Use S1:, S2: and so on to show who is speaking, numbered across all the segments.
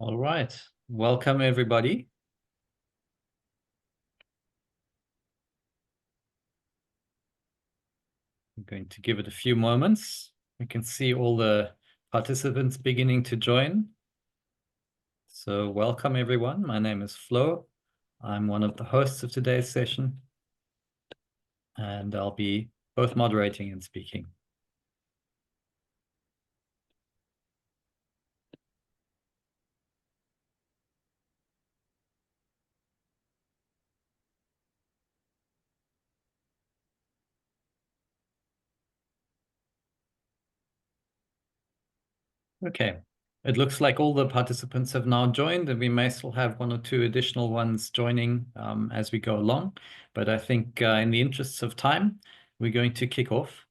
S1: All right. Welcome, everybody. I'm going to give it a few moments. We can see all the participants beginning to join. So welcome, everyone. My name is Flo. I'm one of the hosts of today's session, and I'll be both moderating and speaking. Okay. It looks like all the participants have now joined, and we may still have one or two additional ones joining as we go along. But I think in the interests of time, we're going to kick off.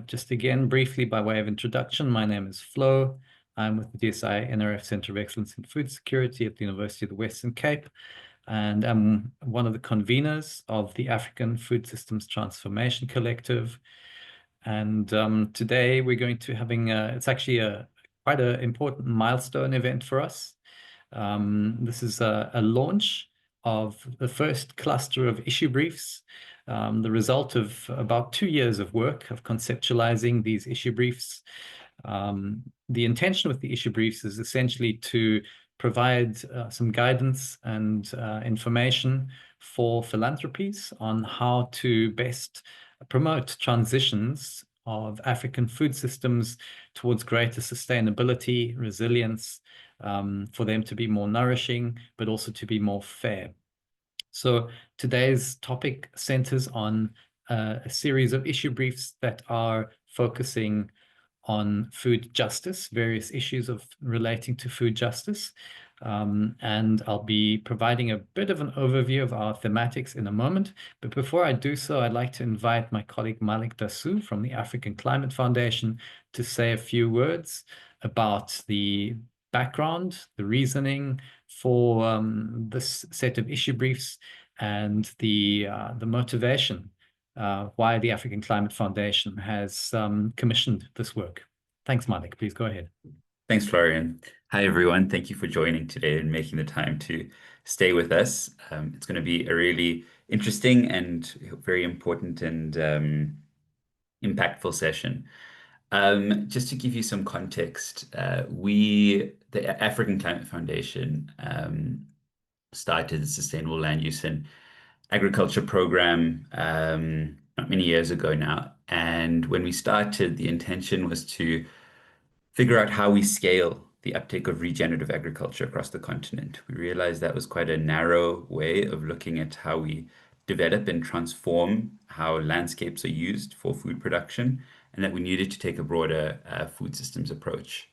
S1: Just again, briefly by way of introduction, my name is Flo. I'm with the DSI NRF Center of Excellence in Food Security at the University of the Western Cape, and I'm one of the conveners of the African Food Systems Transformation Collective. And today we're going to having it's actually quite an important milestone event for us. This is a launch of the first cluster of issue briefs, the result of about 2 years of work of conceptualizing these issue briefs. The intention with the issue briefs is essentially to provide some guidance and information for philanthropies on how to best promote transitions of African food systems towards greater sustainability, resilience, for them to be more nourishing, but also to be more fair. So today's topic centers on a series of issue briefs that are focusing on food justice, various issues of relating to food justice. And I'll be providing a bit of an overview of our thematics in a moment. But before I do so, I'd like to invite my colleague Malik Dasu from the African Climate Foundation to say a few words about the background, the reasoning for this set of issue briefs, and the motivation why the African Climate Foundation has commissioned this work. Thanks, Malik. Please go ahead.
S2: Thanks, Florian. Hi, everyone. Thank you for joining today and making the time to stay with us. It's going to be a really interesting and very important and impactful session. Just to give you some context, the African Climate Foundation, started the Sustainable Land Use and Agriculture program not many years ago now. And when we started, the intention was to figure out how we scale the uptake of regenerative agriculture across the continent. We realized that was quite a narrow way of looking at how we develop and transform how landscapes are used for food production, and that we needed to take a broader food systems approach.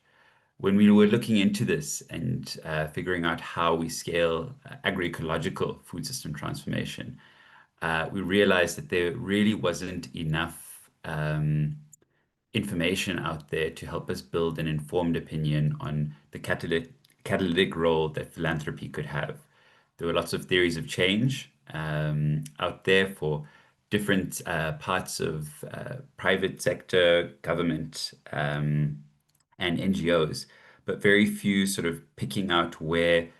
S2: When we were looking into this and figuring out how we scale agroecological food system transformation, we realized that there really wasn't enough information out there to help us build an informed opinion on the catalytic role that philanthropy could have. There were lots of theories of change out there for different parts of private sector, government, and NGOs, but very few sort of picking out where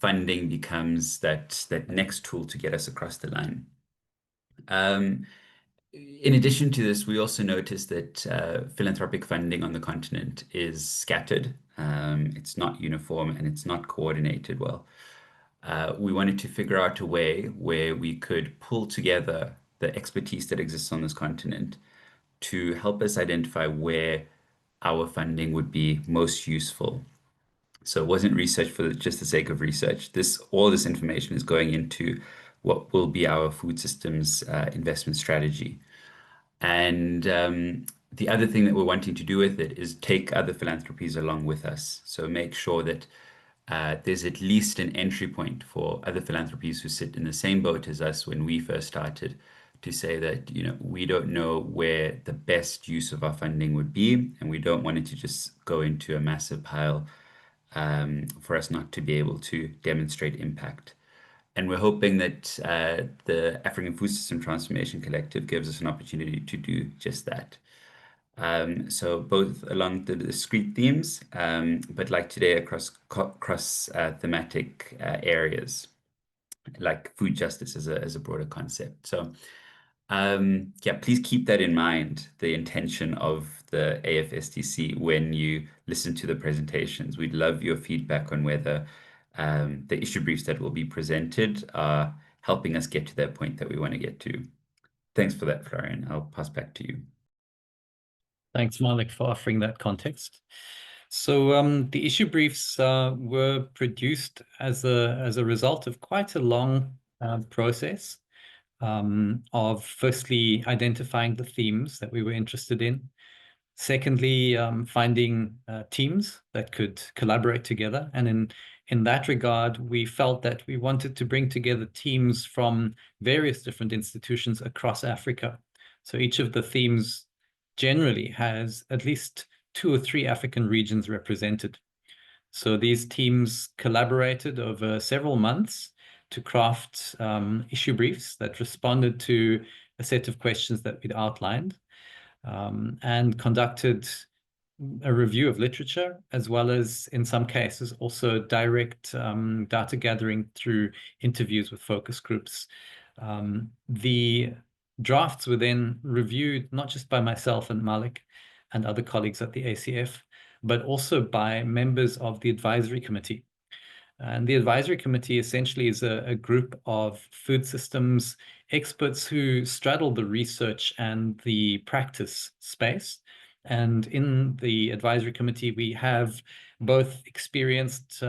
S2: funding becomes that next tool to get us across the line. In addition to this, we also noticed that philanthropic funding on the continent is scattered. It's not uniform and it's not coordinated well. We wanted to figure out a way where we could pull together the expertise that exists on this continent to help us identify where our funding would be most useful. So it wasn't research for just the sake of research. All this information is going into what will be our food systems investment strategy. And the other thing that we're wanting to do with it is take other philanthropies along with us. So make sure that there's at least an entry point for other philanthropies who sit in the same boat as us when we first started, to say that, we don't know where the best use of our funding would be, and we don't want it to just go into a massive pile for us not to be able to demonstrate impact. And we're hoping that the African Food System Transformation Collective gives us an opportunity to do just that. So both along the discrete themes, but like today across thematic areas, like food justice as a broader concept. So yeah, please keep that in mind, the intention of the AFSTC when you listen to the presentations. We'd love your feedback on whether the issue briefs that will be presented are helping us get to that point that we want to get to. Thanks for that, Florian. I'll pass back to you.
S1: Thanks, Malik, for offering that context. So the issue briefs were produced as a result of quite a long process of firstly identifying the themes that we were interested in. Secondly, finding teams that could collaborate together. And in that regard, we felt that we wanted to bring together teams from various different institutions across Africa. So each of the themes generally has at least 2 or 3 African regions represented. So these teams collaborated over several months to craft issue briefs that responded to a set of questions that we'd outlined, and conducted a review of literature, as well as, in some cases, also direct data gathering through interviews with focus groups. The drafts were then reviewed not just by myself and Malik and other colleagues at the ACF, but also by members of the advisory committee. And the advisory committee essentially is a group of food systems experts who straddle the research and the practice space. And in the advisory committee, we have both experienced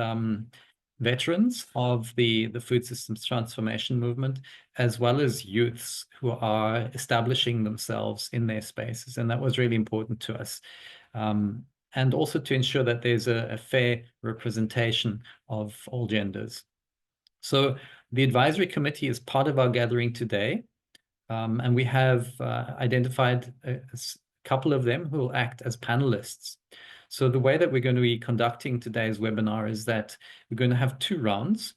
S1: veterans of the food systems transformation movement, as well as youths who are establishing themselves in their spaces. And that was really important to us. And also to ensure that there's a fair representation of all genders. So the advisory committee is part of our gathering today, and we have identified a couple of them who will act as panelists. So the way that we're going to be conducting today's webinar is that we're going to have 2 rounds.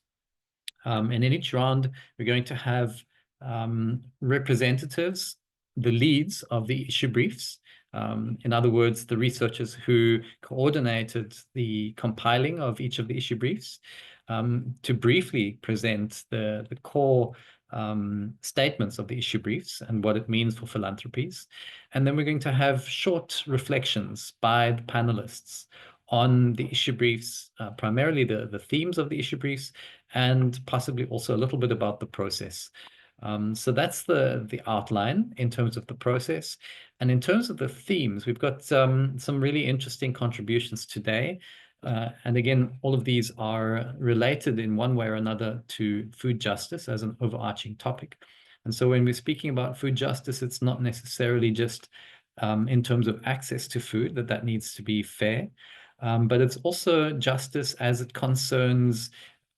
S1: And in each round, we're going to have representatives, the leads of the issue briefs. In other words, the researchers who coordinated the compiling of each of the issue briefs, to briefly present the core statements of the issue briefs and what it means for philanthropies. And then we're going to have short reflections by the panelists on the issue briefs, primarily the themes of the issue briefs, and possibly also a little bit about the process. So that's the outline in terms of the process. And in terms of the themes, we've got some really interesting contributions today. And again, all of these are related in one way or another to food justice as an overarching topic. And so when we're speaking about food justice, it's not necessarily just in terms of access to food, that needs to be fair, but it's also justice as it concerns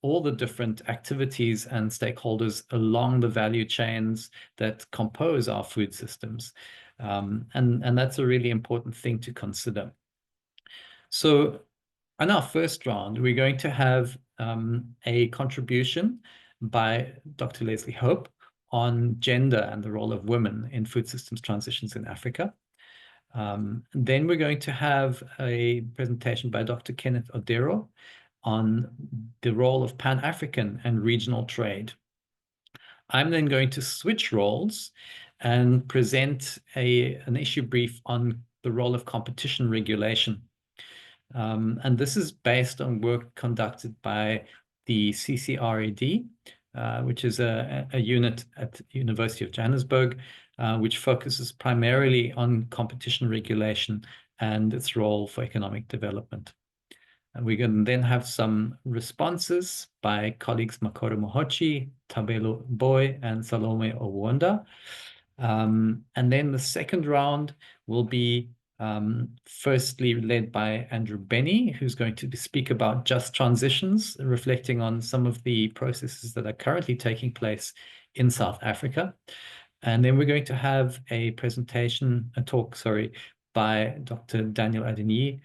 S1: all the different activities and stakeholders along the value chains that compose our food systems. And that's a really important thing to consider. So in our first round, we're going to have a contribution by Dr. Lesley Hope on gender and the role of women in food systems transitions in Africa. Then we're going to have a presentation by Dr. Kenneth Odero on the role of Pan-African and regional trade. I'm then going to switch roles and present an issue brief on the role of competition regulation. And this is based on work conducted by the CCRAD, which is a unit at the University of Johannesburg, which focuses primarily on competition regulation and its role for economic development. And we're going to then have some responses by colleagues Makoro Mohochi, Tabelo Boy, and Salome Owonda. And then the second round will be firstly led by Andrew Bennie, who's going to speak about just transitions, reflecting on some of the processes that are currently taking place in South Africa. And then we're going to have a talk, by Dr. Daniel Adeniyi,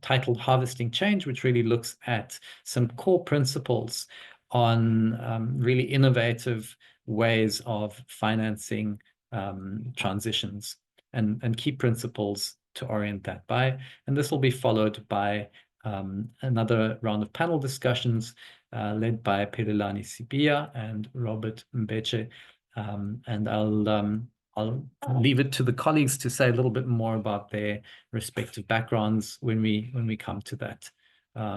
S1: titled Harvesting Change, which really looks at some core principles on really innovative ways of financing transitions. and key principles to orient that by. And this will be followed by another round of panel discussions led by Perelani Sibia and Robert Mbeche. And I'll leave it to the colleagues to say a little bit more about their respective backgrounds when we come to that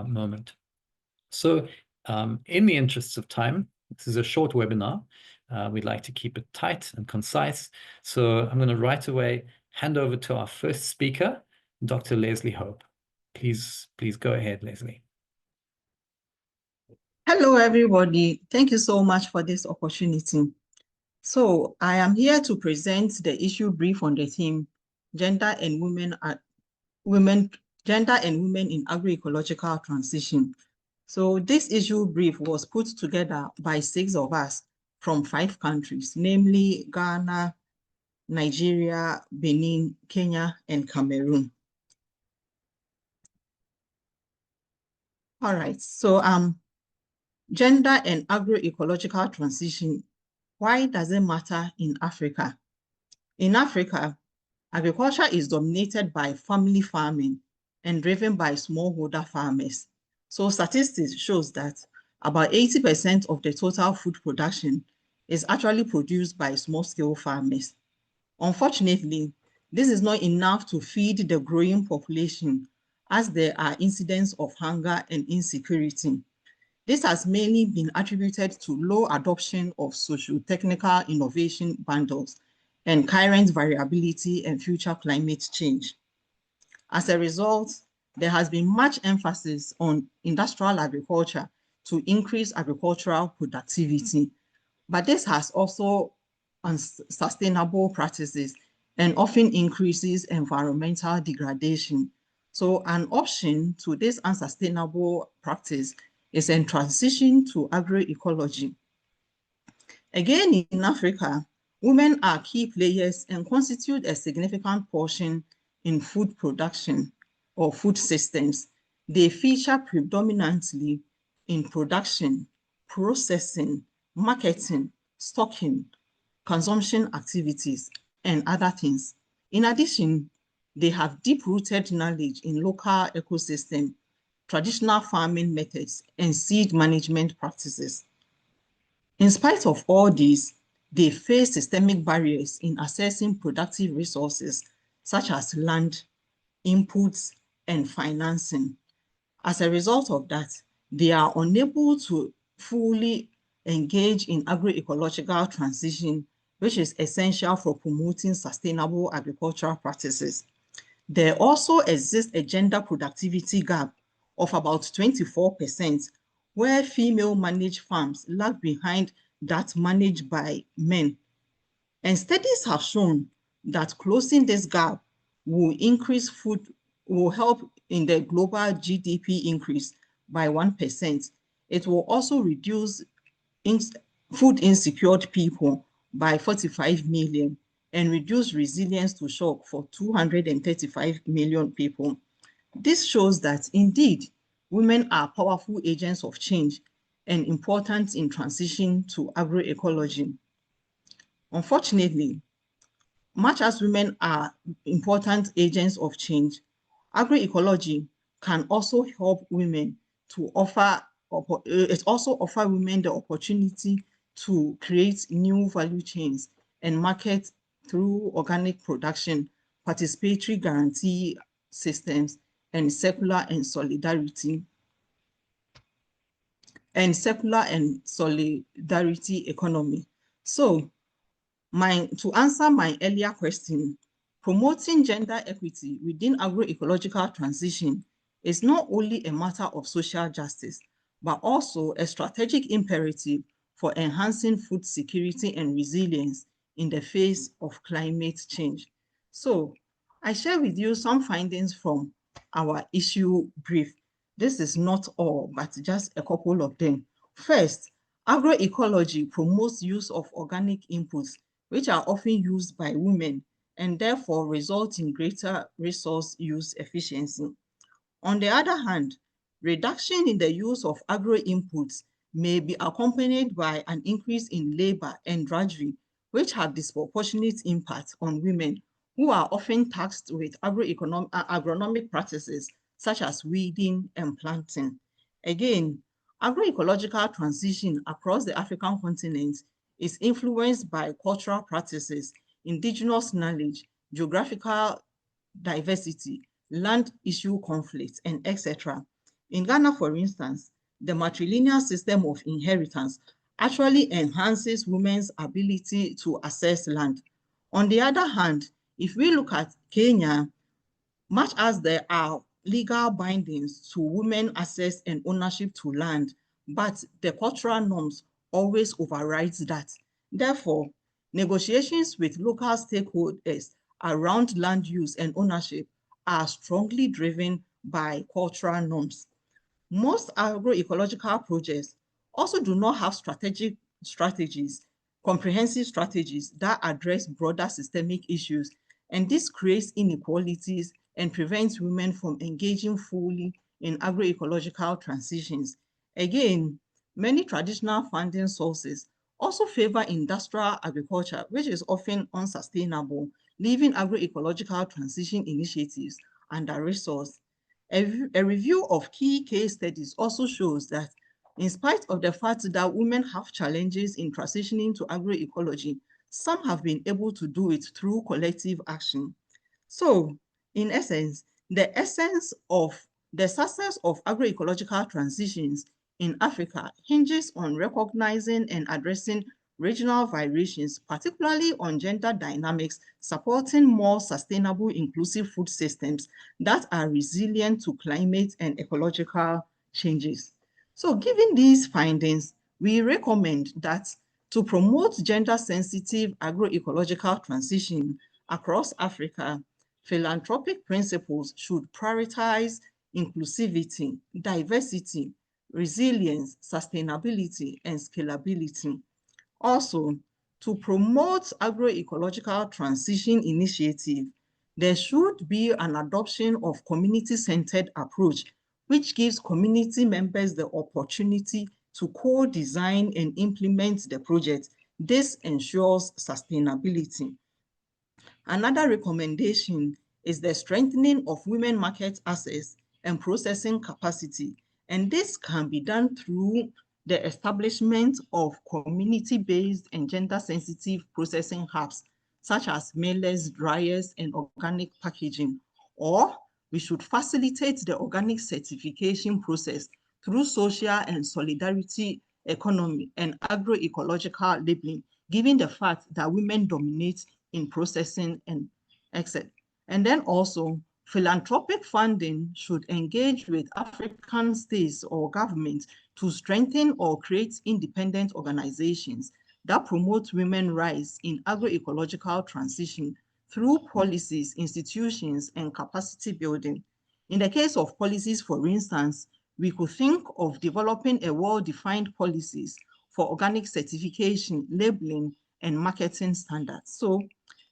S1: moment. So in the interests of time, this is a short webinar. We'd like to keep it tight and concise. So I'm going to right away hand over to our first speaker, Dr. Lesley Hope. Please go ahead, Lesley.
S3: Hello, everybody. Thank you so much for this opportunity. So I am here to present the issue brief on the theme, Gender and Women in Agroecological Transition. So this issue brief was put together by 6 of us from 5 countries, namely Ghana, Nigeria, Benin, Kenya, and Cameroon. All right, so gender and agroecological transition. Why does it matter in Africa? In Africa, agriculture is dominated by family farming and driven by smallholder farmers. So statistics shows that about 80% of the total food production is actually produced by small-scale farmers. Unfortunately, this is not enough to feed the growing population, as there are incidents of hunger and insecurity. This has mainly been attributed to low adoption of socio-technical innovation bundles and current variability and future climate change. As a result, there has been much emphasis on industrial agriculture to increase agricultural productivity, but this has also unsustainable practices and often increases environmental degradation. So an option to this unsustainable practice is a transition to agroecology. Again, in Africa, women are key players and constitute a significant portion in food production or food systems. They feature predominantly in production, processing, marketing, stocking, consumption activities, and other things. In addition, they have deep-rooted knowledge in local ecosystem, traditional farming methods, and seed management practices. In spite of all these, they face systemic barriers in accessing productive resources such as land, inputs, and financing. As a result of that, they are unable to fully engage in agroecological transition, which is essential for promoting sustainable agricultural practices. There also exists a gender productivity gap of about 24%, where female managed farms lag behind that managed by men. And studies have shown that closing this gap will help in the global GDP increase by 1%. It will also reduce food insecure people by 45 million and reduce resilience to shock for 235 million people. This shows that indeed, women are powerful agents of change and important in transition to agroecology. Unfortunately, much as women are important agents of change, agroecology can also help women to offer women the opportunity to create new value chains and market through organic production, participatory guarantee systems, and secular and solidarity economy. So to answer my earlier question, promoting gender equity within agroecological transition is not only a matter of social justice, but also a strategic imperative for enhancing food security and resilience in the face of climate change. So I share with you some findings from our issue brief. This is not all, but just a couple of them. First, agroecology promotes use of organic inputs, which are often used by women and therefore result in greater resource use efficiency. On the other hand, reduction in the use of agro inputs may be accompanied by an increase in labor and drudgery, which have disproportionate impact on women who are often tasked with agronomic practices such as weeding and planting. Again, agroecological transition across the African continent is influenced by cultural practices, indigenous knowledge, geographical diversity, land issue conflicts, and etc. In Ghana, for instance, the matrilineal system of inheritance actually enhances women's ability to access land. On the other hand, if we look at Kenya, much as there are legal bindings to women access and ownership to land, but the cultural norms always overrides that. Therefore, negotiations with local stakeholders around land use and ownership are strongly driven by cultural norms. Most agroecological projects also do not have comprehensive strategies that address broader systemic issues, and this creates inequalities and prevents women from engaging fully in agroecological transitions. Again, many traditional funding sources also favor industrial agriculture, which is often unsustainable, leaving agroecological transition initiatives under-resourced. A review of key case studies also shows that in spite of the fact that women have challenges in transitioning to agroecology, some have been able to do it through collective action. So, in essence, the essence of the success of agroecological transitions in Africa hinges on recognizing and addressing regional variations, particularly on gender dynamics, supporting more sustainable, inclusive food systems that are resilient to climate and ecological changes. So given these findings, we recommend that to promote gender-sensitive agroecological transition across Africa, philanthropic principles should prioritize inclusivity, diversity, resilience, sustainability, and scalability. Also, to promote agroecological transition initiative, there should be an adoption of community-centered approach, which gives community members the opportunity to co-design and implement the project. This ensures sustainability. Another recommendation is the strengthening of women market access and processing capacity. And this can be done through the establishment of community-based and gender-sensitive processing hubs, such as millers, dryers, and organic packaging. Or we should facilitate the organic certification process through social and solidarity economy and agroecological labeling, given the fact that women dominate in processing and exit. And then also, philanthropic funding should engage with African states or governments to strengthen or create independent organizations that promote women's rights in agroecological transition through policies, institutions, and capacity building. In the case of policies, for instance, we could think of developing a well-defined policies for organic certification, labeling, and marketing standards. So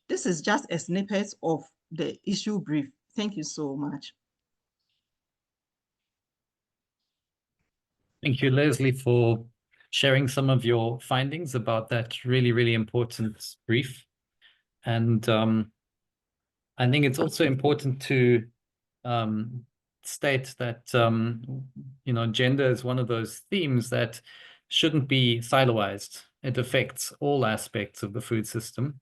S3: this is just a snippet of the issue brief. Thank you so much.
S1: Thank you, Lesley, for sharing some of your findings about that really, really important brief. And I think it's also important to state that, you know, gender is one of those themes that shouldn't be siloized. It affects all aspects of the food system.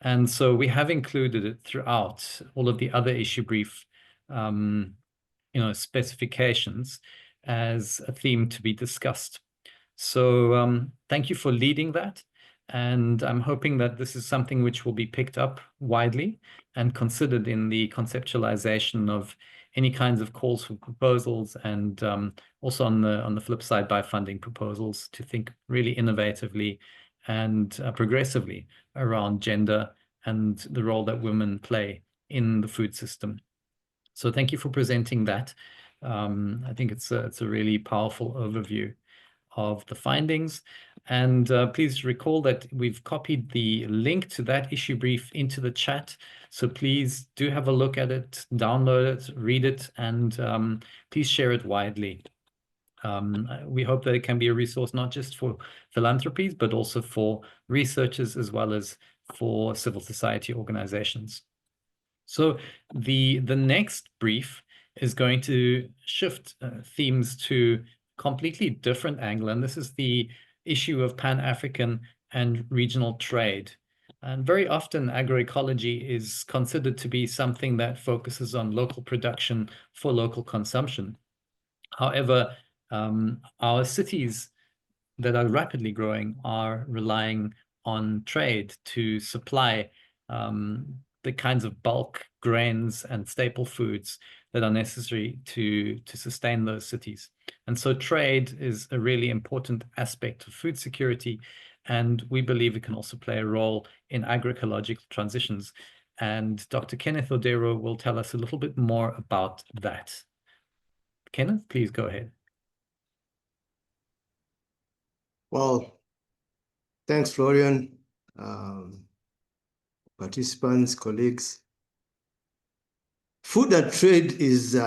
S1: And so we have included it throughout all of the other issue brief, you know, specifications as a theme to be discussed. So thank you for leading that. And I'm hoping that this is something which will be picked up widely and considered in the conceptualization of any kinds of calls for proposals, and also on the flip side by funding proposals, to think really innovatively and progressively around gender and the role that women play in the food system. So thank you for presenting that. I think it's a really powerful overview of the findings. And please recall that we've copied the link to that issue brief into the chat. So please do have a look at it, download it, read it, and please share it widely. We hope that it can be a resource not just for philanthropies, but also for researchers as well as for civil society organizations. So the next brief is going to shift themes to completely different angle, and this is the issue of Pan-African and regional trade. And very often agroecology is considered to be something that focuses on local production for local consumption. However, our cities that are rapidly growing are relying on trade to supply the kinds of bulk grains and staple foods that are necessary to sustain those cities. And so trade is a really important aspect of food security, and we believe it can also play a role in agroecological transitions. And Dr. Kenneth Odero will tell us a little bit more about that. Kenneth, please go ahead.
S4: Well, thanks, Florian, participants, colleagues. Food and trade is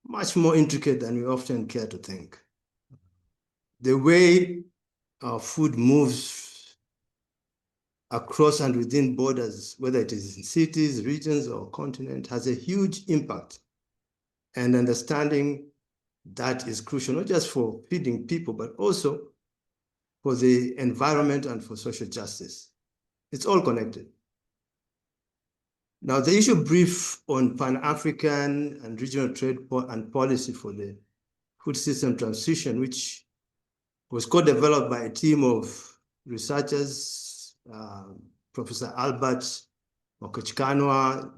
S4: much more intricate than we often care to think. The way our food moves across and within borders, whether it is in cities, regions, or continent, has a huge impact. And understanding that is crucial, not just for feeding people, but also for the environment and for social justice. It's all connected. Now, the issue brief on Pan-African and regional trade and policy for the food system transition, which was co-developed by a team of researchers, Professor Albert Mokochikanwa,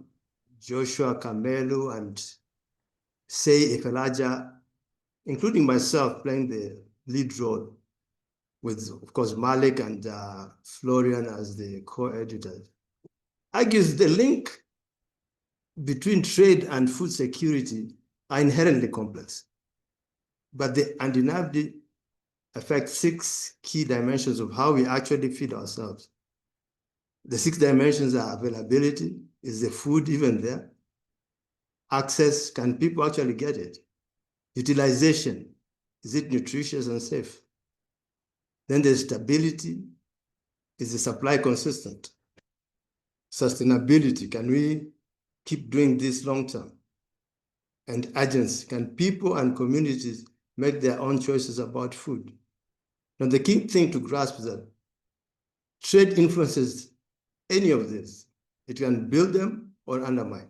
S4: Joshua Kamelu, and Sei Efelaja, including myself playing the lead role, with, of course, Malik and Florian as the co-editors, argues the link between trade and food security are inherently complex, but they undeniably affect 6 key dimensions of how we actually feed ourselves. The 6 dimensions are availability. Is the food even there? Access, can people actually get it? Utilization, is it nutritious and safe? Then there's stability. Is the supply consistent? Sustainability, can we keep doing this long term? And urgency, can people and communities make their own choices about food? Now, the key thing to grasp is that trade influences any of this. It can build them or undermine.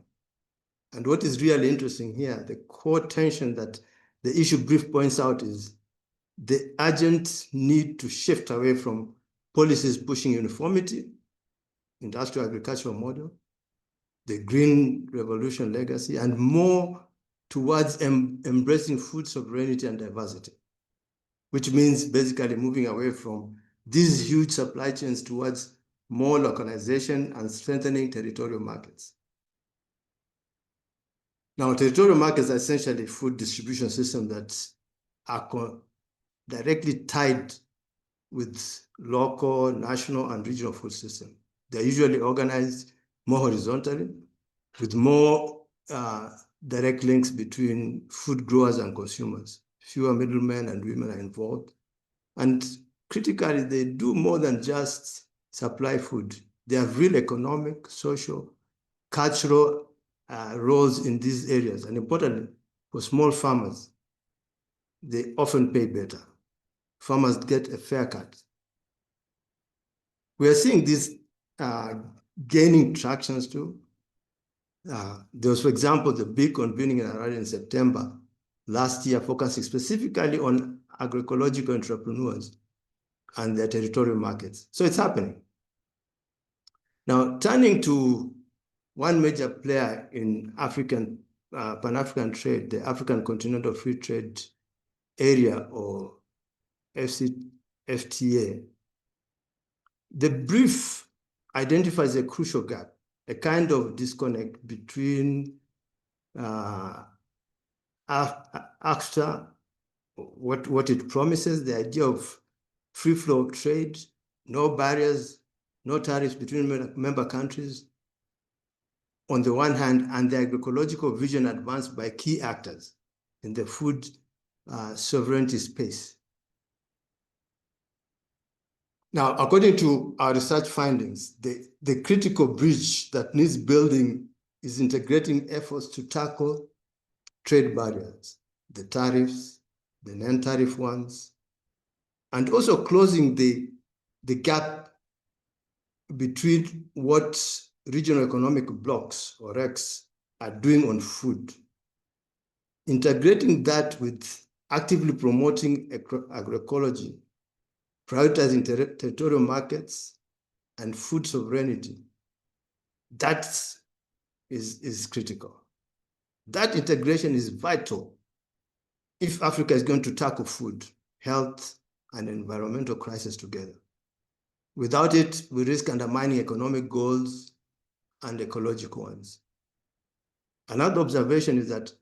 S4: And what is really interesting here, the core tension that the issue brief points out is the urgent need to shift away from policies pushing uniformity, industrial agricultural model, the green revolution legacy, and more towards embracing food sovereignty and diversity, which means basically moving away from these huge supply chains towards more localization and strengthening territorial markets. Now, territorial markets are essentially food distribution systems that are directly tied with local, national, and regional food systems. They're usually organized more horizontally, with more direct links between food growers and consumers. Fewer middlemen and women are involved. And critically, they do more than just supply food. They have real economic, social, cultural roles in these areas. And importantly, for small farmers, they often pay better. Farmers get a fair cut. We are seeing this gaining tractions too. There was, for example, the big convening in Harare in September last year, focusing specifically on agroecological entrepreneurs and their territorial markets. So it's happening. Now, turning to one major player in Pan-African trade, the African Continental Free Trade Area, or FTA, the brief identifies a crucial gap, a kind of disconnect between AFTA, what it promises, the idea of free flow of trade, no barriers, no tariffs between member countries, on the one hand, and the agroecological vision advanced by key actors in the food sovereignty space. Now, according to our research findings, the critical bridge that needs building is integrating efforts to tackle trade barriers, the tariffs, the non-tariff ones, and also closing the gap between what regional economic blocs or RECs are doing on food. Integrating that with actively promoting agroecology, prioritizing territorial markets and food sovereignty, that is critical. That integration is vital if Africa is going to tackle food, health, and environmental crisis together. Without it, we risk undermining economic goals and ecological ones. Another observation is that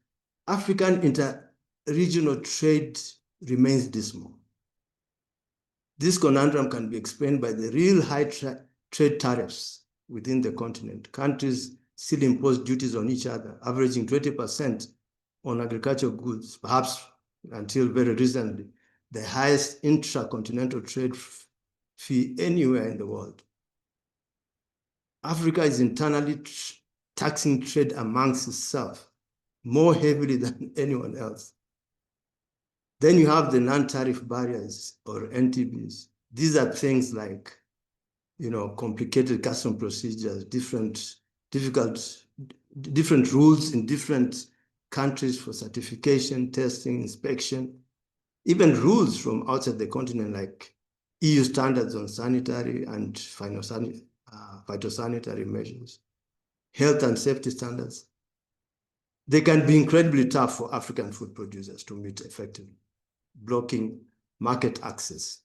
S4: African inter-regional trade remains dismal. This conundrum can be explained by the real high trade tariffs within the continent. Countries still impose duties on each other, averaging 20% on agricultural goods, perhaps until very recently, the highest intra-continental trade fee anywhere in the world. Africa is internally taxing trade amongst itself more heavily than anyone else. Then you have the non-tariff barriers or NTBs. These are things like, complicated custom procedures, different rules in different countries for certification, testing, inspection, even rules from outside the continent like EU standards on sanitary and phytosanitary measures, health and safety standards. They can be incredibly tough for African food producers to meet effectively, blocking market access.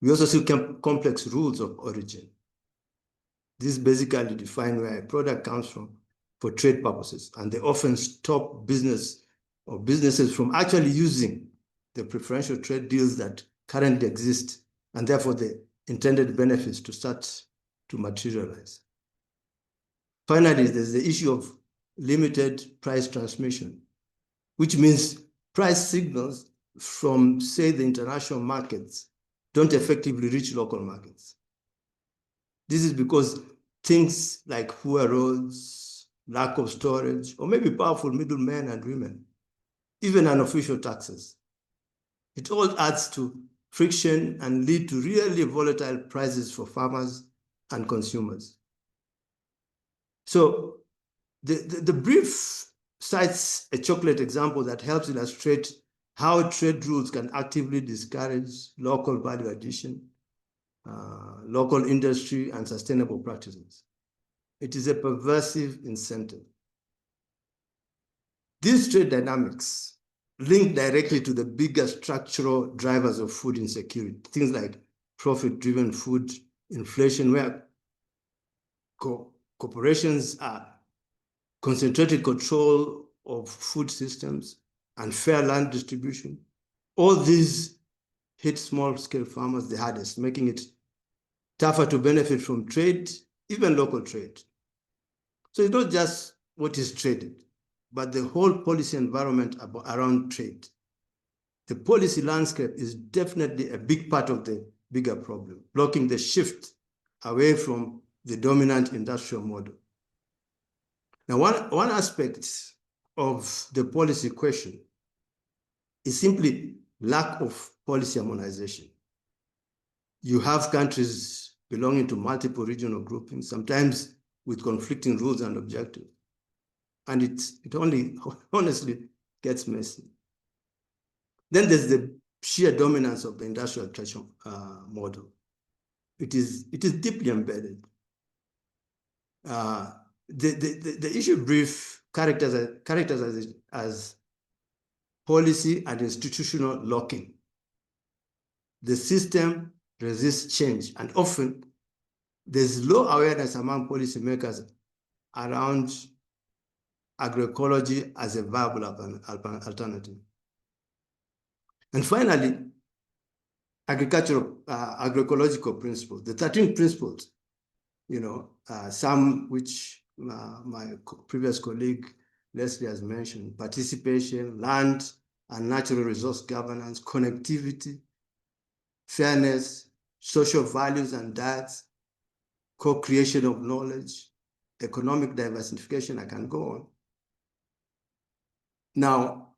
S4: We also see complex rules of origin. These basically define where a product comes from for trade purposes, and they often stop businesses from actually using the preferential trade deals that currently exist, and therefore the intended benefits to start to materialize. Finally, there's the issue of limited price transmission, which means price signals from, say, the international markets don't effectively reach local markets. This is because things like poor roads, lack of storage, or maybe powerful middlemen and women, even unofficial taxes, it all adds to friction and lead to really volatile prices for farmers and consumers. So the brief cites a chocolate example that helps illustrate how trade rules can actively discourage local value addition, local industry, and sustainable practices. It is a perversive incentive. These trade dynamics link directly to the bigger structural drivers of food insecurity, things like profit-driven food inflation, where corporations are concentrated control of food systems, and fair land distribution. All these hit small-scale farmers the hardest, making it tougher to benefit from trade, even local trade. So it's not just what is traded, but the whole policy environment around trade. The policy landscape is definitely a big part of the bigger problem, blocking the shift away from the dominant industrial model. Now, one aspect of the policy question is simply lack of policy harmonization. You have countries belonging to multiple regional groupings, sometimes with conflicting rules and objectives. And it only honestly gets messy. Then there's the sheer dominance of the industrial model. It is deeply embedded. The issue brief characterizes it as policy and institutional locking. The system resists change, and often there's low awareness among policymakers around agroecology as a viable alternative. And finally, agroecological principles, the 13 principles, some which my previous colleague Lesley has mentioned: participation, land and natural resource governance, connectivity, fairness, social values and diets, co-creation of knowledge, economic diversification, I can go on. Now,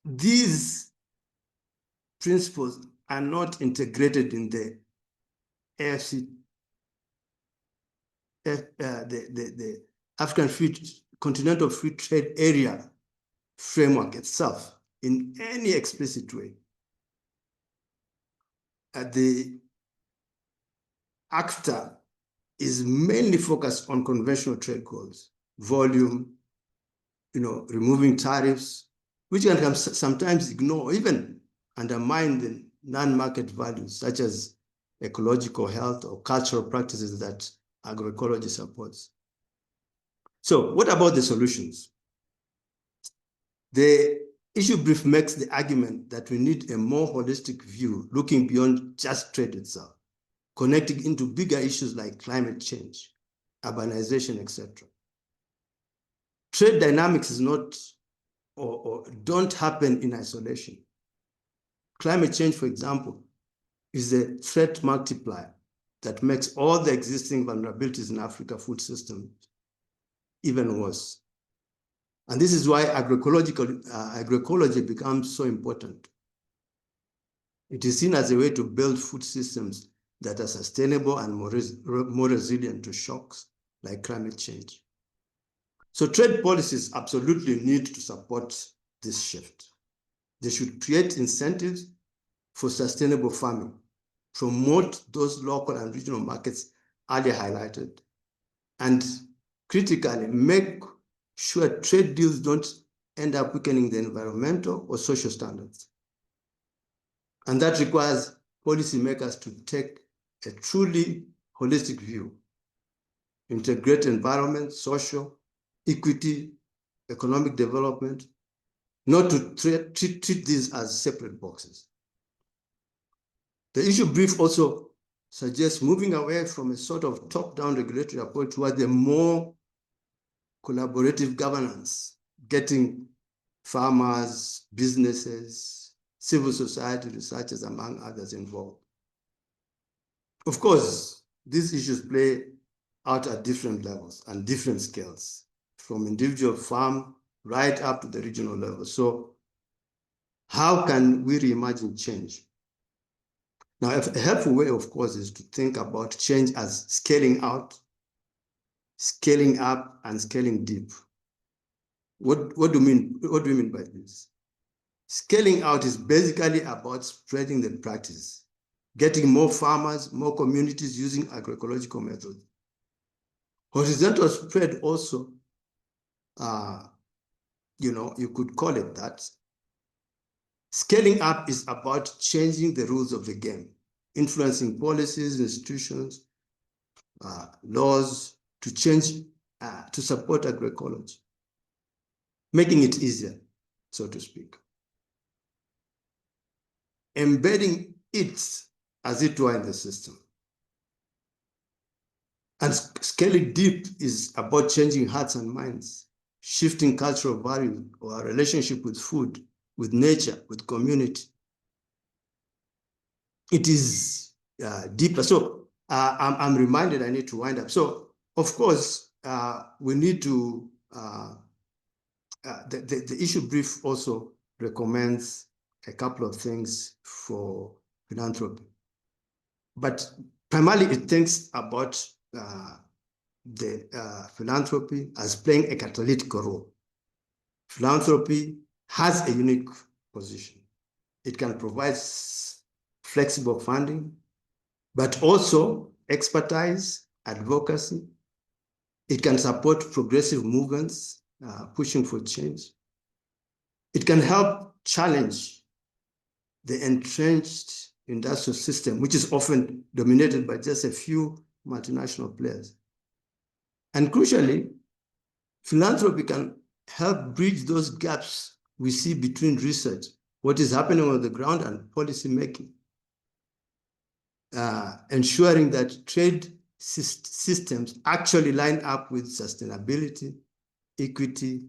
S4: these principles are not integrated in the AFC, the African Continental Free Trade Area framework itself in any explicit way. The ACTA is mainly focused on conventional trade goals, volume, removing tariffs, which can sometimes ignore, even undermine the non-market values, such as ecological health or cultural practices that agroecology supports. So what about the solutions? The issue brief makes the argument that we need a more holistic view, looking beyond just trade itself, connecting into bigger issues like climate change, urbanization, etc. Trade dynamics is not or don't happen in isolation. Climate change, for example, is a threat multiplier that makes all the existing vulnerabilities in Africa food systems even worse. And this is why agroecology becomes so important. It is seen as a way to build food systems that are sustainable and more resilient to shocks like climate change. So trade policies absolutely need to support this shift. They should create incentives for sustainable farming, promote those local and regional markets earlier highlighted, and critically make sure trade deals don't end up weakening the environmental or social standards. And that requires policymakers to take a truly holistic view, integrate environment, social, equity, economic development, not to treat these as separate boxes. The issue brief also suggests moving away from a sort of top-down regulatory approach towards a more collaborative governance, getting farmers, businesses, civil society researchers, among others, involved. Of course, these issues play out at different levels and different scales, from individual farm right up to the regional level. So how can we reimagine change? Now, a helpful way, of course, is to think about change as scaling out, scaling up, and scaling deep. What do we mean by this? Scaling out is basically about spreading the practice, getting more farmers, more communities using agroecological methods. Horizontal spread also, you could call it that. Scaling up is about changing the rules of the game, influencing policies, institutions, laws to change, to support agroecology, making it easier, so to speak. Embedding it, as it were, in the system. And scaling deep is about changing hearts and minds, shifting cultural values or our relationship with food, with nature, with community. It is deeper. So I'm reminded I need to wind up. So, of course, we need to, the issue brief also recommends a couple of things for philanthropy. But primarily it thinks about the philanthropy as playing a catalytic role. Philanthropy has a unique position. It can provide flexible funding, but also expertise, advocacy. It can support progressive movements, pushing for change. It can help challenge the entrenched industrial system, which is often dominated by just a few multinational players. And crucially, philanthropy can help bridge those gaps we see between research, what is happening on the ground, and policy making, ensuring that trade systems actually line up with sustainability, equity,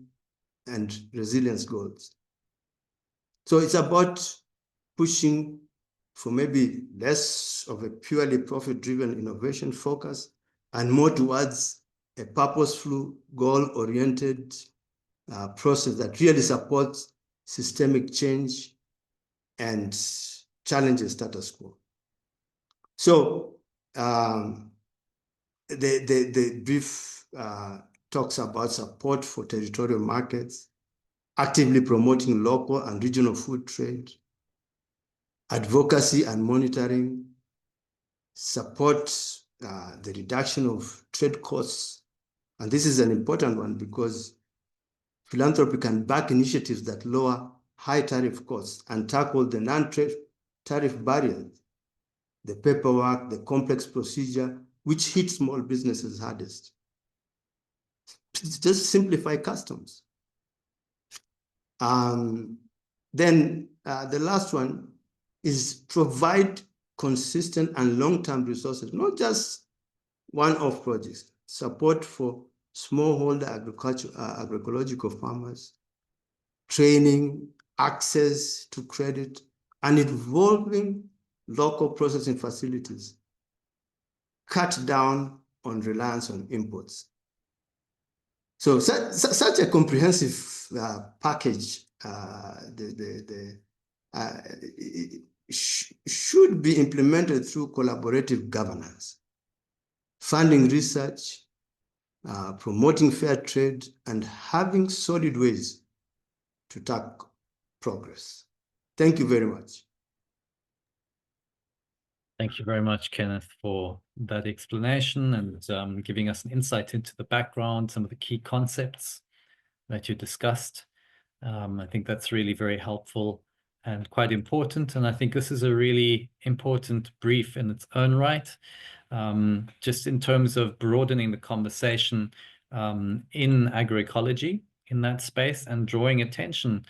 S4: and resilience goals. So it's about pushing for maybe less of a purely profit-driven innovation focus and more towards a purposeful, goal-oriented process that really supports systemic change and challenges status quo. So the brief talks about support for territorial markets, actively promoting local and regional food trade, advocacy and monitoring, support the reduction of trade costs. And this is an important one because philanthropy can back initiatives that lower high tariff costs and tackle the non-tariff barriers, the paperwork, the complex procedure, which hit small businesses hardest. Just simplify customs. Then the last one is provide consistent and long-term resources, not just one-off projects, support for smallholder agroecological farmers, training, access to credit, and involving local processing facilities, cut down on reliance on imports. So such a comprehensive package should be implemented through collaborative governance, funding research, promoting fair trade, and having solid ways to track progress. Thank you very much.
S1: Thank you very much, Kenneth, for that explanation and giving us an insight into the background, some of the key concepts that you discussed. I think that's really very helpful and quite important. And I think this is a really important brief in its own right, just in terms of broadening the conversation in agroecology in that space and drawing attention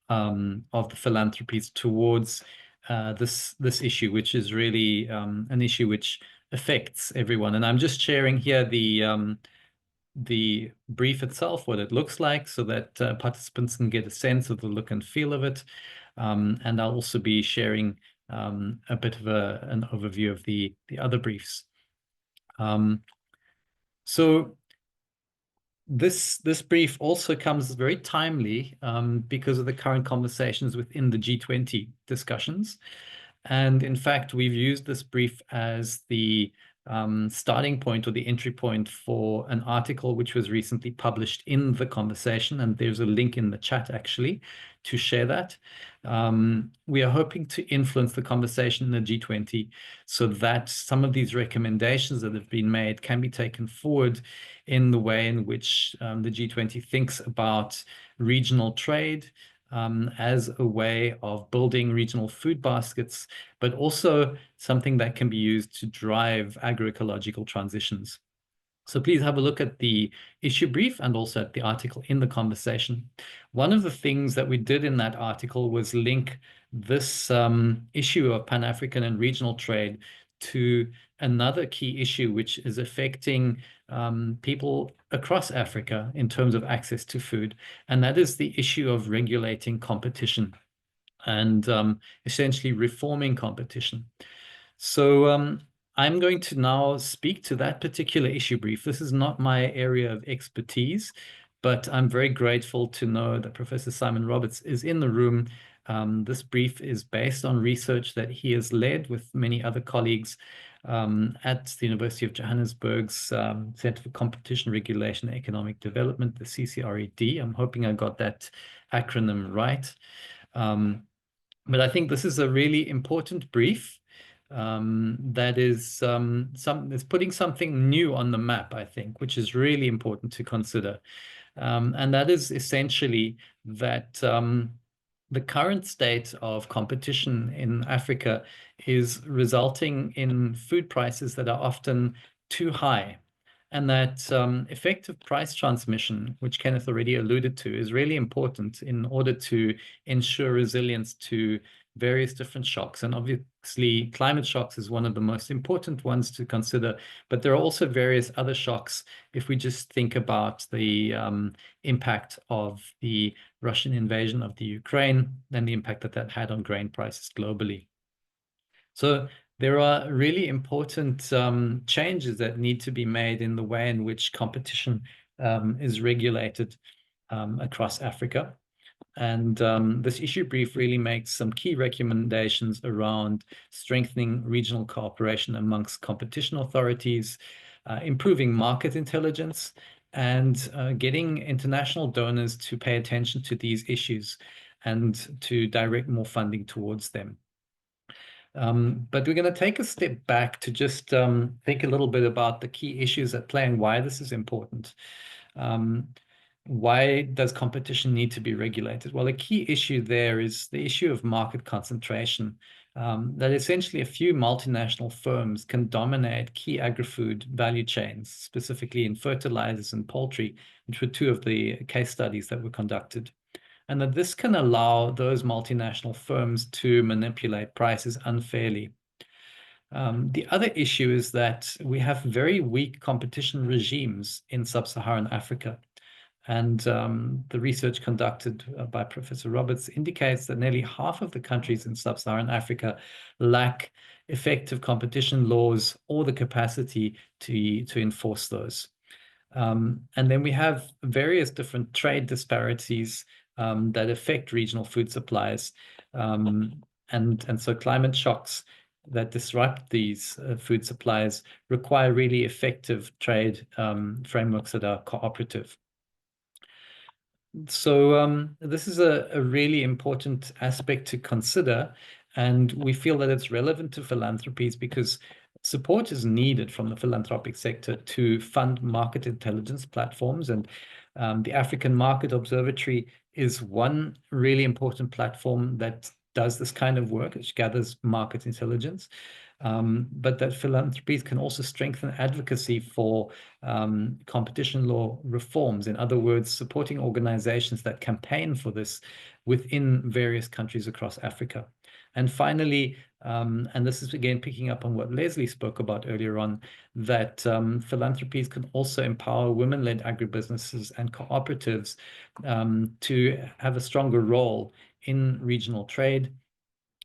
S1: of the philanthropies towards this issue, which is really an issue which affects everyone. And I'm just sharing here the brief itself, what it looks like, so that participants can get a sense of the look and feel of it. And I'll also be sharing a bit of an overview of the other briefs. So this brief also comes very timely because of the current conversations within the G20 discussions. And in fact, we've used this brief as the starting point or the entry point for an article which was recently published in the conversation. And there's a link in the chat actually to share that. We are hoping to influence the conversation in the G20 so that some of these recommendations that have been made can be taken forward in the way in which the G20 thinks about regional trade as a way of building regional food baskets, but also something that can be used to drive agroecological transitions. So please have a look at the issue brief and also at the article in the conversation. One of the things that we did in that article was link this issue of Pan-African and regional trade to another key issue which is affecting people across Africa in terms of access to food, and that is the issue of regulating competition and essentially reforming competition. So I'm going to now speak to that particular issue brief. This is not my area of expertise, but I'm very grateful to know that Professor Simon Roberts is in the room. This brief is based on research that he has led with many other colleagues at the University of Johannesburg's Center for Competition Regulation and Economic Development, the CCRED. I'm hoping I got that acronym right. But I think this is a really important brief that is putting something new on the map, I think, which is really important to consider. And that is essentially that the current state of competition in Africa is resulting in food prices that are often too high. And that effective price transmission, which Kenneth already alluded to, is really important in order to ensure resilience to various different shocks. And obviously, climate shocks is one of the most important ones to consider. But there are also various other shocks if we just think about the impact of the Russian invasion of the Ukraine and the impact that that had on grain prices globally. So there are really important changes that need to be made in the way in which competition is regulated across Africa. And this issue brief really makes some key recommendations around strengthening regional cooperation amongst competition authorities, improving market intelligence, and getting international donors to pay attention to these issues and to direct more funding towards them. But we're going to take a step back to just think a little bit about the key issues at play and why this is important. Why does competition need to be regulated? Well, a key issue there is the issue of market concentration, that essentially a few multinational firms can dominate key agri-food value chains, specifically in fertilizers and poultry, which were two of the case studies that were conducted. And that this can allow those multinational firms to manipulate prices unfairly. The other issue is that we have very weak competition regimes in sub-Saharan Africa. And the research conducted by Professor Roberts indicates that nearly half of the countries in sub-Saharan Africa lack effective competition laws or the capacity to enforce those. And then we have various different trade disparities that affect regional food supplies. And so climate shocks that disrupt these food supplies require really effective trade frameworks that are cooperative. So this is a really important aspect to consider, and we feel that it's relevant to philanthropies because support is needed from the philanthropic sector to fund market intelligence platforms. And the African Market Observatory is one really important platform that does this kind of work, which gathers market intelligence. But that philanthropies can also strengthen advocacy for competition law reforms. In other words, supporting organizations that campaign for this within various countries across Africa. And finally, and this is again picking up on what Lesley spoke about earlier on, that philanthropies can also empower women-led agribusinesses and cooperatives to have a stronger role in regional trade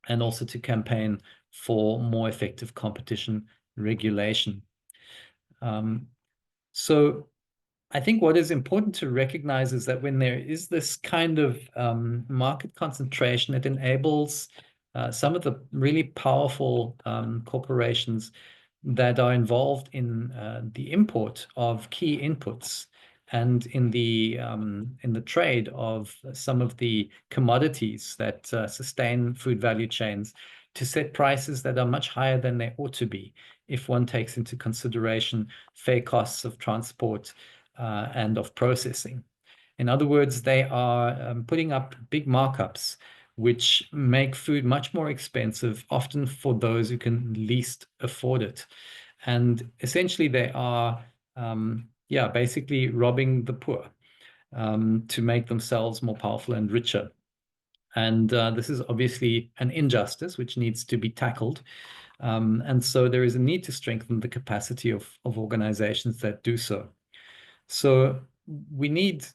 S1: and also to campaign for more effective competition regulation. So I think what is important to recognize is that when there is this kind of market concentration, it enables some of the really powerful corporations that are involved in the import of key inputs and in the trade of some of the commodities that sustain food value chains to set prices that are much higher than they ought to be if one takes into consideration fair costs of transport and of processing. In other words, they are putting up big markups which make food much more expensive, often for those who can least afford it. And essentially they are basically robbing the poor to make themselves more powerful and richer. And this is obviously an injustice which needs to be tackled. And so there is a need to strengthen the capacity of organizations that do so. So we need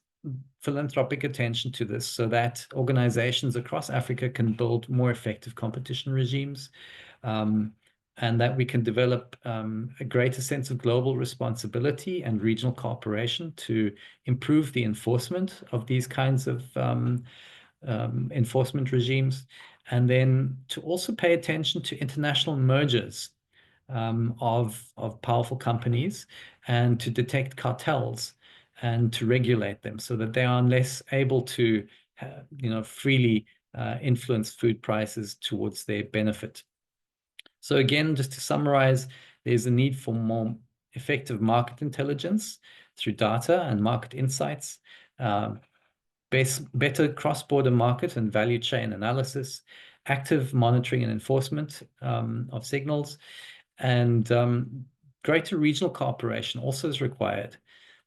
S1: philanthropic attention to this so that organizations across Africa can build more effective competition regimes, and that we can develop a greater sense of global responsibility and regional cooperation to improve the enforcement of these kinds of enforcement regimes, and then to also pay attention to international mergers of powerful companies and to detect cartels and to regulate them so that they are less able to freely influence food prices towards their benefit. So again, just to summarize, there's a need for more effective market intelligence through data and market insights, better cross-border market and value chain analysis, active monitoring and enforcement of signals, and greater regional cooperation also is required.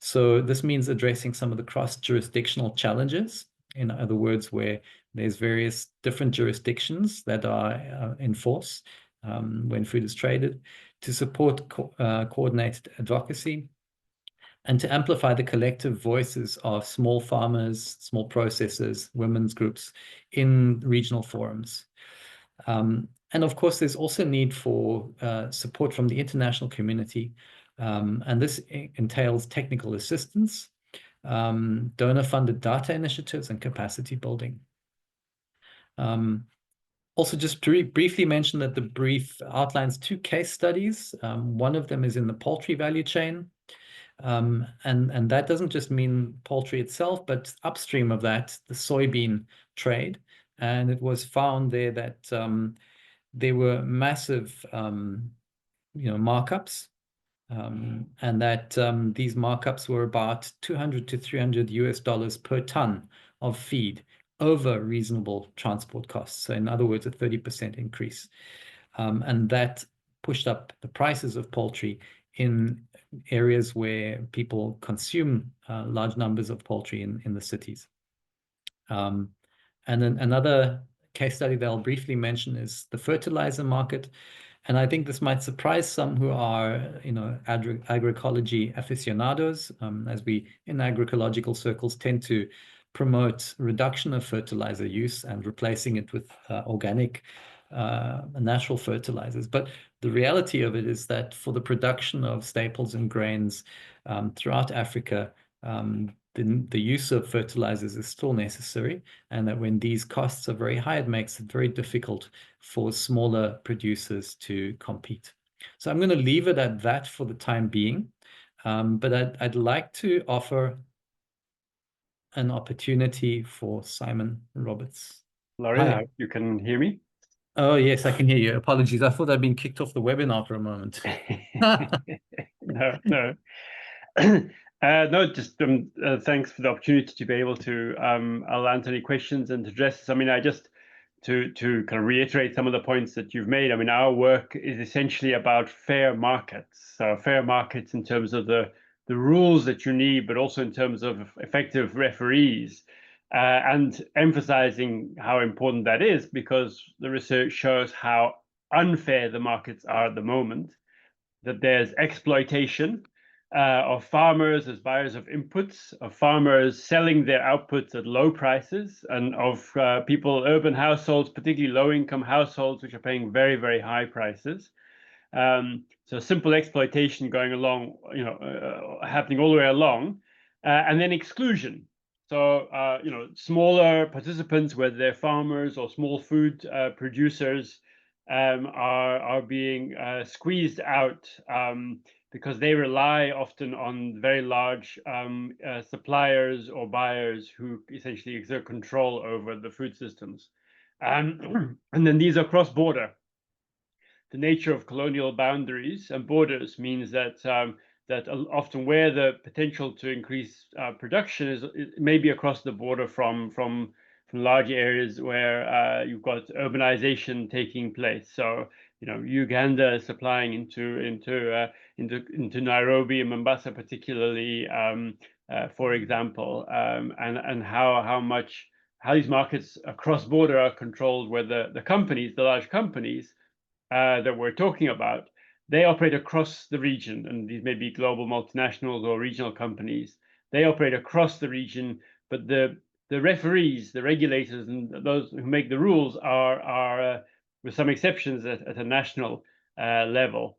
S1: So this means addressing some of the cross-jurisdictional challenges, in other words, where there's various different jurisdictions that are in force when food is traded, to support coordinated advocacy, and to amplify the collective voices of small farmers, small processors, women's groups in regional forums. And of course, there's also need for support from the international community. And this entails technical assistance, donor-funded data initiatives, and capacity building. Also, just briefly mention that the brief outlines 2 case studies. One of them is in the poultry value chain. And that doesn't just mean poultry itself, but upstream of that, the soybean trade. And it was found there that there were massive markups, and that these markups were about $200 to $300 per ton of feed over reasonable transport costs. So in other words, a 30% increase. And that pushed up the prices of poultry in areas where people consume large numbers of poultry in the cities. And then another case study that I'll briefly mention is the fertilizer market. And I think this might surprise some who are, agroecology aficionados, as we in agroecological circles tend to promote reduction of fertilizer use and replacing it with organic, natural fertilizers. But the reality of it is that for the production of staples and grains throughout Africa, the use of fertilizers is still necessary, and that when these costs are very high, it makes it very difficult for smaller producers to compete. So I'm going to leave it at that for the time being, but I'd like to offer an opportunity for Simon Roberts.
S5: Florian,
S1: Hi.
S5: I hope you can hear me.
S1: Oh, yes, I can hear you. Apologies. I thought I'd been kicked off the webinar for a moment.
S5: No. No, just thanks for the opportunity to be able to I'll answer any questions and address this. I mean, I just to kind of reiterate some of the points that you've made. I mean, our work is essentially about fair markets. So fair markets in terms of the rules that you need, but also in terms of effective referees, and emphasizing how important that is, because the research shows how unfair the markets are at the moment, that there's exploitation of farmers as buyers of inputs, of farmers selling their outputs at low prices, and of people, urban households, particularly low-income households, which are paying very, very high prices. So simple exploitation going along, happening all the way along, and then exclusion. So, smaller participants, whether they're farmers or small food producers, are being squeezed out because they rely often on very large suppliers or buyers who essentially exert control over the food systems. And then these are cross-border. The nature of colonial boundaries and borders means that that often where the potential to increase production is maybe across the border from large areas where you've got urbanization taking place. So Uganda supplying into Nairobi and Mombasa particularly, for example, and how these markets across border are controlled, where the large companies that we're talking about, they operate across the region, and these may be global multinationals or regional companies. They operate across the region, but the referees, the regulators, and those who make the rules are with some exceptions, at a national level.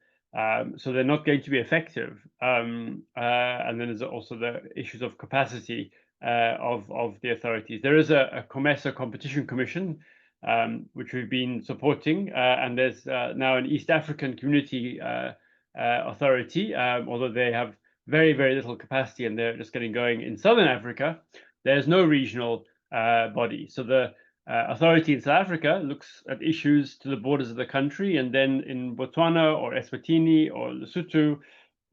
S5: So they're not going to be effective. And then there's also the issues of capacity of the authorities. There is a COMESA Competition Commission, which we've been supporting, and there's now an East African Community Authority, although they have very, very little capacity and they're just getting going in Southern Africa. There's no regional body. So the authority in South Africa looks at issues to the borders of the country, and then in Botswana or Eswatini or Lesotho,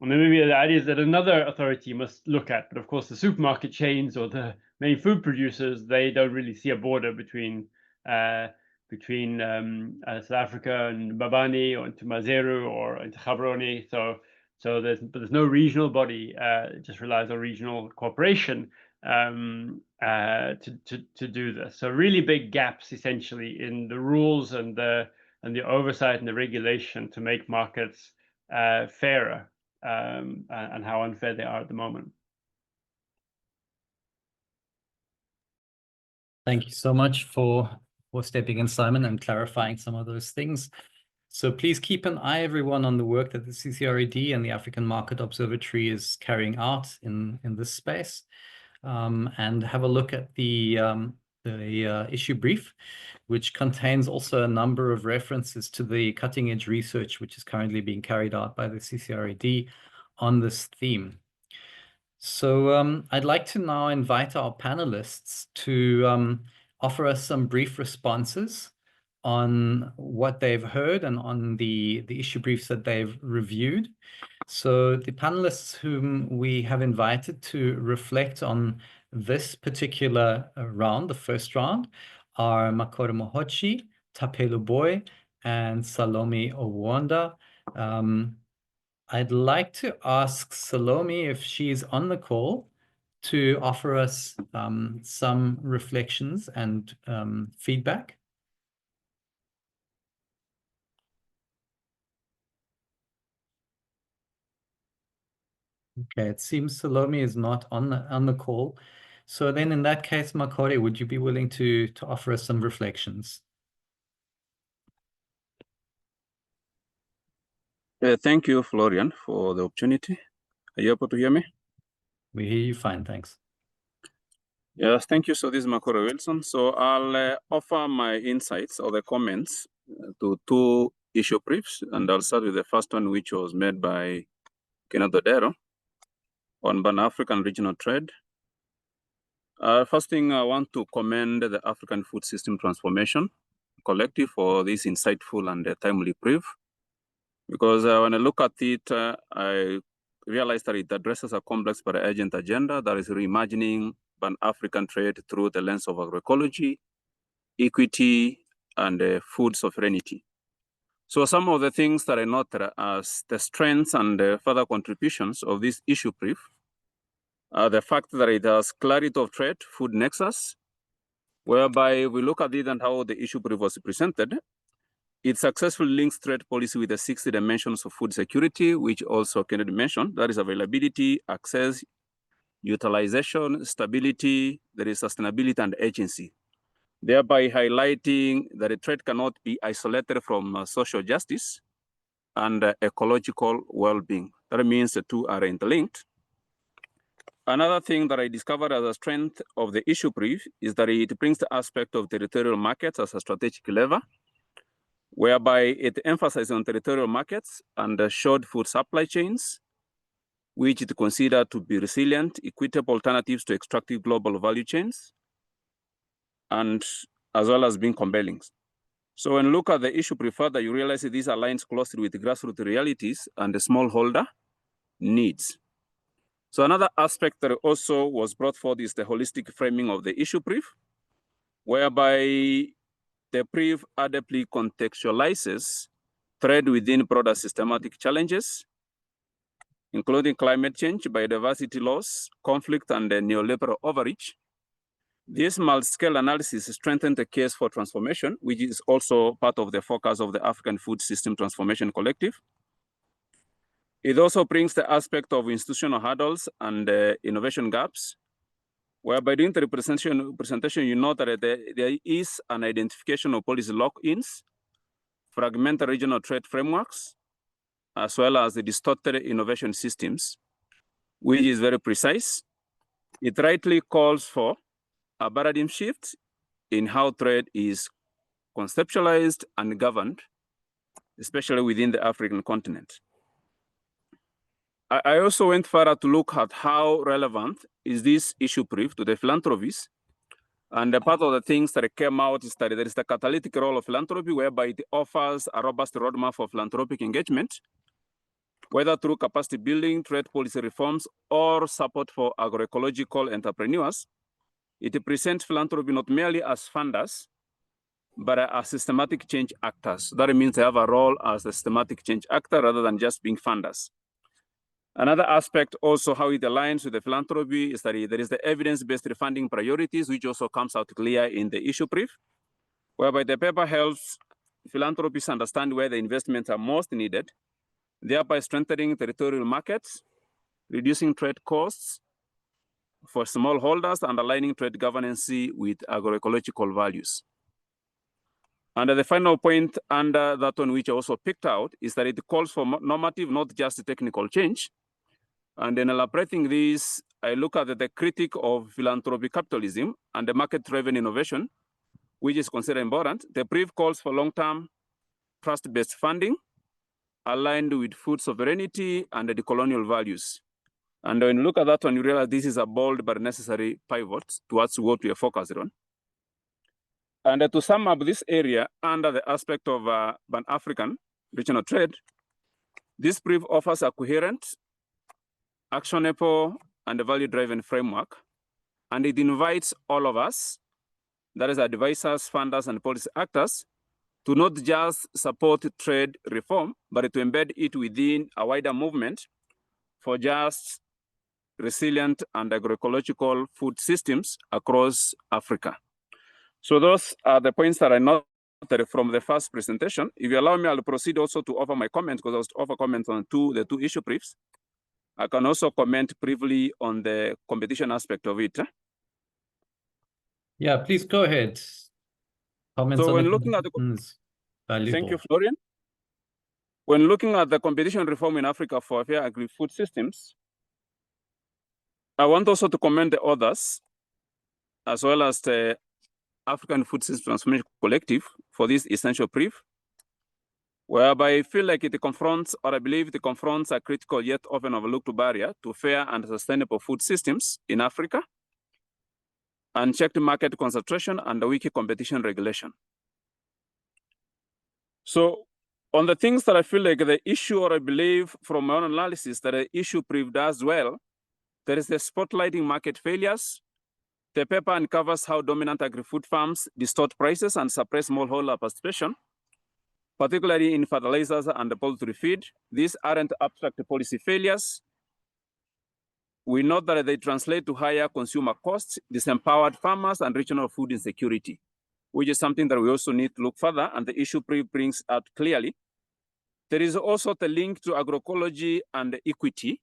S5: and then maybe the idea is that another authority must look at. But of course, the supermarket chains or the main food producers, they don't really see a border between South Africa and Mbabane or into Maseru or into Gaborone. So there's no regional body. It just relies on regional cooperation to do this. So really big gaps essentially in the rules and the oversight and the regulation to make markets fairer, and how unfair they are at the moment.
S1: Thank you so much for for stepping in, Simon, and clarifying some of those things. So please keep an eye, everyone, on the work that the CCRED and the African Market Observatory is carrying out in this space, and have a look at the issue brief, which contains also a number of references to the cutting-edge research which is currently being carried out by the CCRED on this theme. So I'd like to now invite our panelists to offer us some brief responses on what they've heard and on the issue briefs that they've reviewed. So the panelists whom we have invited to reflect on this particular round, the first round, are Makoro Mohochi, Tapelo Boy, and Salome Owonda. I'd like to ask Salome if she's on the call to offer us some reflections and feedback. Okay, it seems Salome is not on the call. So then in that case, Makore, would you be willing to offer us some reflections?
S6: Thank you, Florian, for the opportunity. Are you able to hear me?
S1: We hear you fine, thanks.
S6: Yes, thank you. So this is Makoro Wilson. So I'll offer my insights or the comments to two issue briefs, and I'll start with the first one, which was made by Kenneth Odero on Pan-African regional trade. First thing, I want to commend the African Food System Transformation Collective for this insightful and timely brief, because when I look at it, I realized that it addresses a complex but urgent agenda that is reimagining Pan-African trade through the lens of agroecology, equity, and food sovereignty. So some of the things that I noted as the strengths and further contributions of this issue brief are the fact that it has clarity of trade, food nexus, whereby we look at it and how the issue brief was presented. It successfully links trade policy with the 60 dimensions of food security, which also Kenneth mentioned. That is availability, access, utilization, stability, there is sustainability and agency, thereby highlighting that a trade cannot be isolated from social justice and ecological well-being. That means the two are interlinked. Another thing that I discovered as a strength of the issue brief is that it brings the aspect of territorial markets as a strategic lever, whereby it emphasizes on territorial markets and short food supply chains, which it considered to be resilient, equitable alternatives to extractive global value chains, and as well as being compelling. So when you look at the issue brief further, you realize that this aligns closely with the grassroots realities and the smallholder needs. So another aspect that also was brought forth is the holistic framing of the issue brief, whereby the brief adeptly contextualizes trade within broader systematic challenges, including climate change, biodiversity loss, conflict, and neoliberal overreach. This multi-scale analysis strengthened the case for transformation, which is also part of the focus of the African Food System Transformation Collective. It also brings the aspect of institutional hurdles and innovation gaps, whereby during the presentation, you know that there is an identification of policy lock-ins, fragmented regional trade frameworks, as well as the distorted innovation systems, which is very precise. It rightly calls for a paradigm shift in how trade is conceptualized and governed, especially within the African continent. I also went further to look at how relevant is this issue brief to the philanthropies. And part of the things that came out is that there is the catalytic role of philanthropy, whereby it offers a robust roadmap for philanthropic engagement, whether through capacity building, trade policy reforms, or support for agroecological entrepreneurs. It presents philanthropy not merely as funders, but as systematic change actors. That means they have a role as a systematic change actor rather than just being funders. Another aspect also how it aligns with the philanthropy is that there is the evidence-based funding priorities, which also comes out clear in the issue brief, whereby the paper helps philanthropists understand where the investments are most needed, thereby strengthening territorial markets, reducing trade costs for smallholders, and aligning trade governance with agroecological values. And the final point under that one, which I also picked out, is that it calls for normative, not just technical change. And in elaborating this, I look at the critique of philanthropic capitalism and the market-driven innovation, which is considered important. The brief calls for long-term trust-based funding aligned with food sovereignty and the colonial values. And when you look at that one, you realize this is a bold but necessary pivot towards what we are focused on. And to sum up this area under the aspect of Pan-African regional trade, this brief offers a coherent, actionable, and value-driven framework. And it invites all of us, that is advisors, funders, and policy actors, to not just support trade reform, but to embed it within a wider movement for just, resilient, and agroecological food systems across Africa. So those are the points that I noted from the first presentation. If you allow me, I'll proceed also to offer my comments, because I was to offer comments on the two issue briefs. I can also comment briefly on the competition aspect of it.
S1: Yeah, please go ahead. Comments
S6: So
S1: on
S6: when
S1: the
S6: looking at the
S1: valuable.
S6: Thank you, Florian. When looking at the competition reform in Africa for fair agri-food systems, I want also to commend the others, as well as the African Food Systems Transformation Collective for this essential brief, whereby I feel like it confronts, or I believe it confronts a critical yet often overlooked barrier to fair and sustainable food systems in Africa, unchecked market concentration, and weak competition regulation. So on the things that I feel like the issue, or I believe from my own analysis that the issue brief does well, there is the spotlighting market failures. The paper uncovers how dominant agri-food farms distort prices and suppress smallholder participation, particularly in fertilizers and poultry feed. These aren't abstract policy failures. We know that they translate to higher consumer costs, disempowered farmers, and regional food insecurity, which is something that we also need to look further, and the issue brief brings out clearly. There is also the link to agroecology and equity.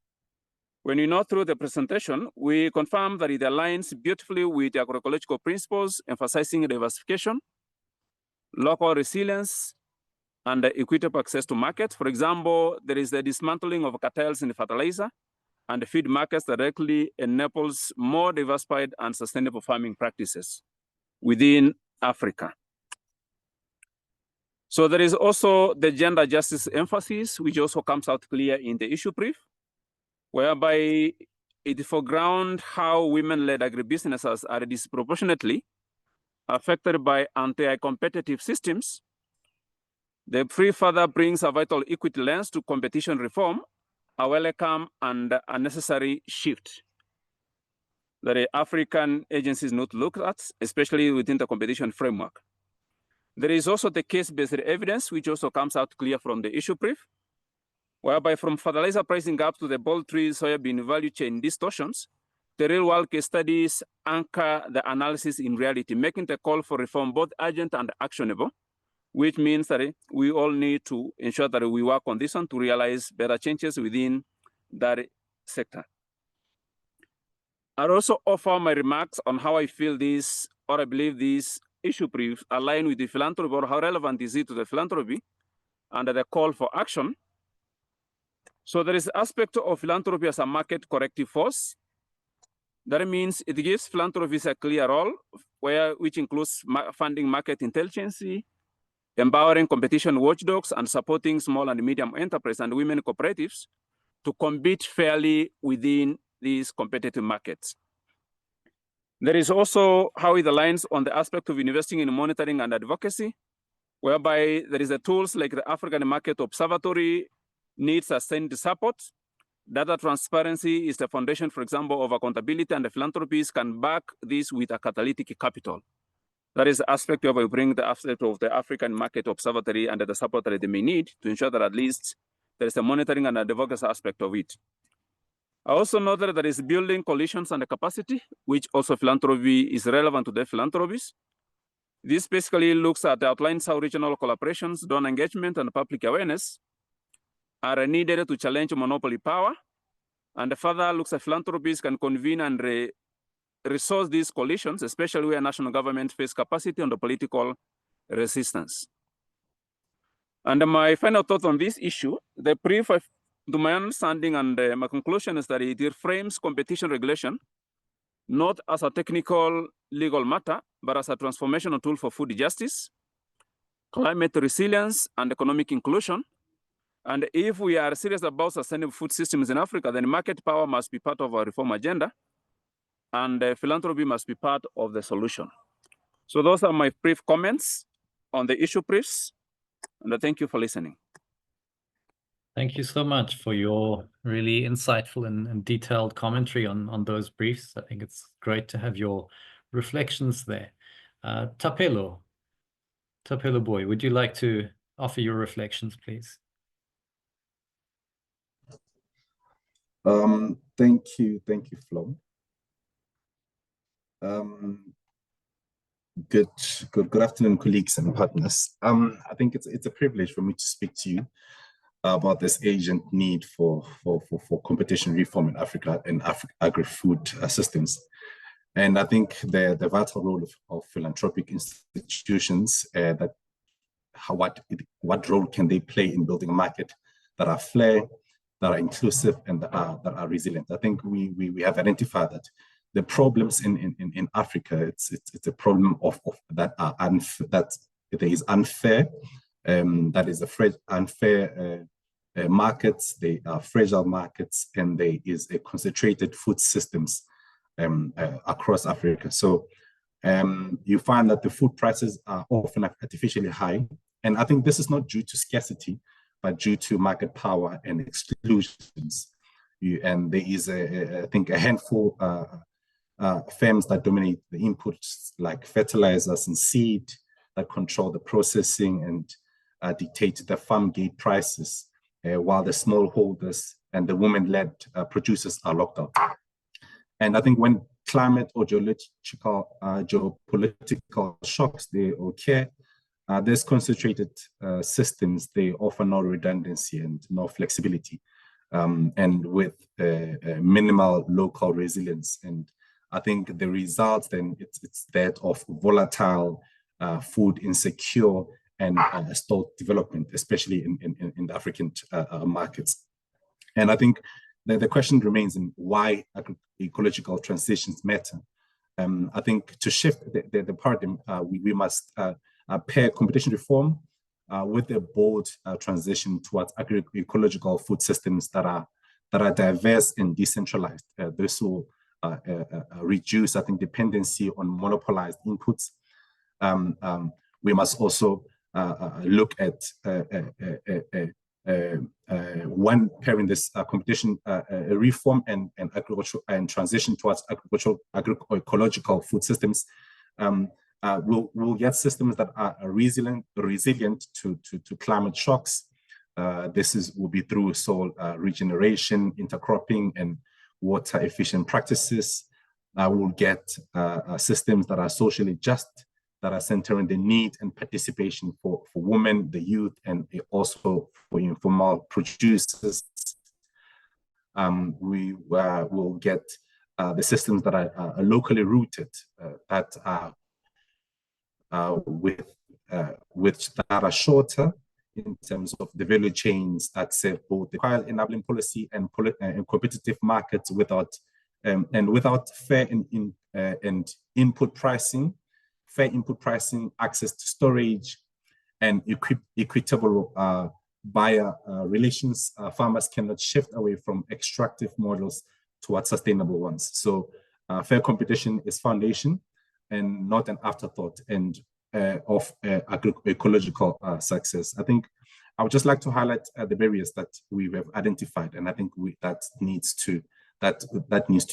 S6: When you know through the presentation, we confirm that it aligns beautifully with the agroecological principles, emphasizing diversification, local resilience, and equitable access to markets. For example, there is the dismantling of cartels in the fertilizer and the feed markets directly enables more diversified and sustainable farming practices within Africa. So there is also the gender justice emphasis, which also comes out clear in the issue brief, whereby it foregrounds how women-led agribusinesses are disproportionately affected by anti-competitive systems. The brief further brings a vital equity lens to competition reform, a welcome and a necessary shift that the African agencies need to look at, especially within the competition framework. There is also the case-based evidence, which also comes out clear from the issue brief, whereby from fertilizer pricing gaps to the poultry soybean value chain distortions, the real-world case studies anchor the analysis in reality, making the call for reform both urgent and actionable, which means that we all need to ensure that we work on this one to realize better changes within that sector. I'll also offer my remarks on how I feel this, or I believe these issue briefs align with the philanthropy, or how relevant is it to the philanthropy and the call for action. So there is an aspect of philanthropy as a market corrective force. That means it gives philanthropies a clear role, which includes funding market intelligence, empowering competition watchdogs, and supporting small and medium enterprise and women cooperatives to compete fairly within these competitive markets. There is also how it aligns on the aspect of investing in monitoring and advocacy, whereby there is the tools like the African Market Observatory needs sustained support. Data transparency is the foundation, for example, of accountability, and the philanthropies can back this with a catalytic capital. That is the aspect where we bring the aspect of the African Market Observatory and the support that they may need to ensure that at least there is a monitoring and advocacy aspect of it. I also know that there is building coalitions and the capacity, which also philanthropy is relevant to the philanthropies. This basically looks at outlines how regional collaborations, donor engagement, and public awareness are needed to challenge monopoly power. And further looks at philanthropies can convene and resource these coalitions, especially where national government face capacity on the political resistance. And my final thought on this issue, the brief, to my understanding and my conclusion is that it frames competition regulation not as a technical legal matter, but as a transformational tool for food justice, climate resilience, and economic inclusion. And if we are serious about sustainable food systems in Africa, then market power must be part of our reform agenda, and philanthropy must be part of the solution. So those are my brief comments on the issue briefs, and I thank you for listening.
S1: Thank you so much for your really insightful and detailed commentary on those briefs. I think it's great to have your reflections there. Tapelo boy, would you like to offer your reflections, please?
S7: Thank you, Flo. Good afternoon, colleagues and partners. I think it's a privilege for me to speak to you about this urgent need for competition reform in Africa and agri-food systems. And I think the vital role of philanthropic institutions, what role can they play in building a market that are fair, that are inclusive, and that are resilient. I think we have identified that the problems in Africa, it's a problem of that there is unfair, that is unfair markets, they are fragile markets, and there is a concentrated food systems across Africa. So you find that the food prices are often artificially high, and I think this is not due to scarcity, but due to market power and exclusions. And there is, I think, a handful firms that dominate the inputs like fertilizers and seed, that control the processing and dictate the farm gate prices, while the smallholders and the women-led producers are locked out. And I think when climate or geopolitical shocks they occur, there's concentrated systems, they offer no redundancy and no flexibility, and with minimal local resilience. And I think the result then it's that of volatile, food insecure, and stalled development, especially in the African markets. And I think the question remains in why ecological transitions matter. I think to shift the paradigm, we must pair competition reform with a bold transition towards agroecological food systems that are diverse and decentralized. This will reduce, I think, dependency on monopolized inputs. We must also look at one pairing this competition reform and agriculture and transition towards agroecological food systems. We'll get systems that are resilient to climate shocks. This will be through soil regeneration, intercropping, and water efficient practices. We'll get systems that are socially just, that are centering the need and participation for women, the youth, and also for informal producers. We will get the systems that are locally rooted, that are that are shorter in terms of the value chains that serve both the enabling policy and competitive markets without fair and input pricing, access to storage, and equitable buyer relations. Farmers cannot shift away from extractive models towards sustainable ones. So fair competition is foundation and not an afterthought and of agroecological success. I think I would just like to highlight the barriers that we have identified, and I think that needs to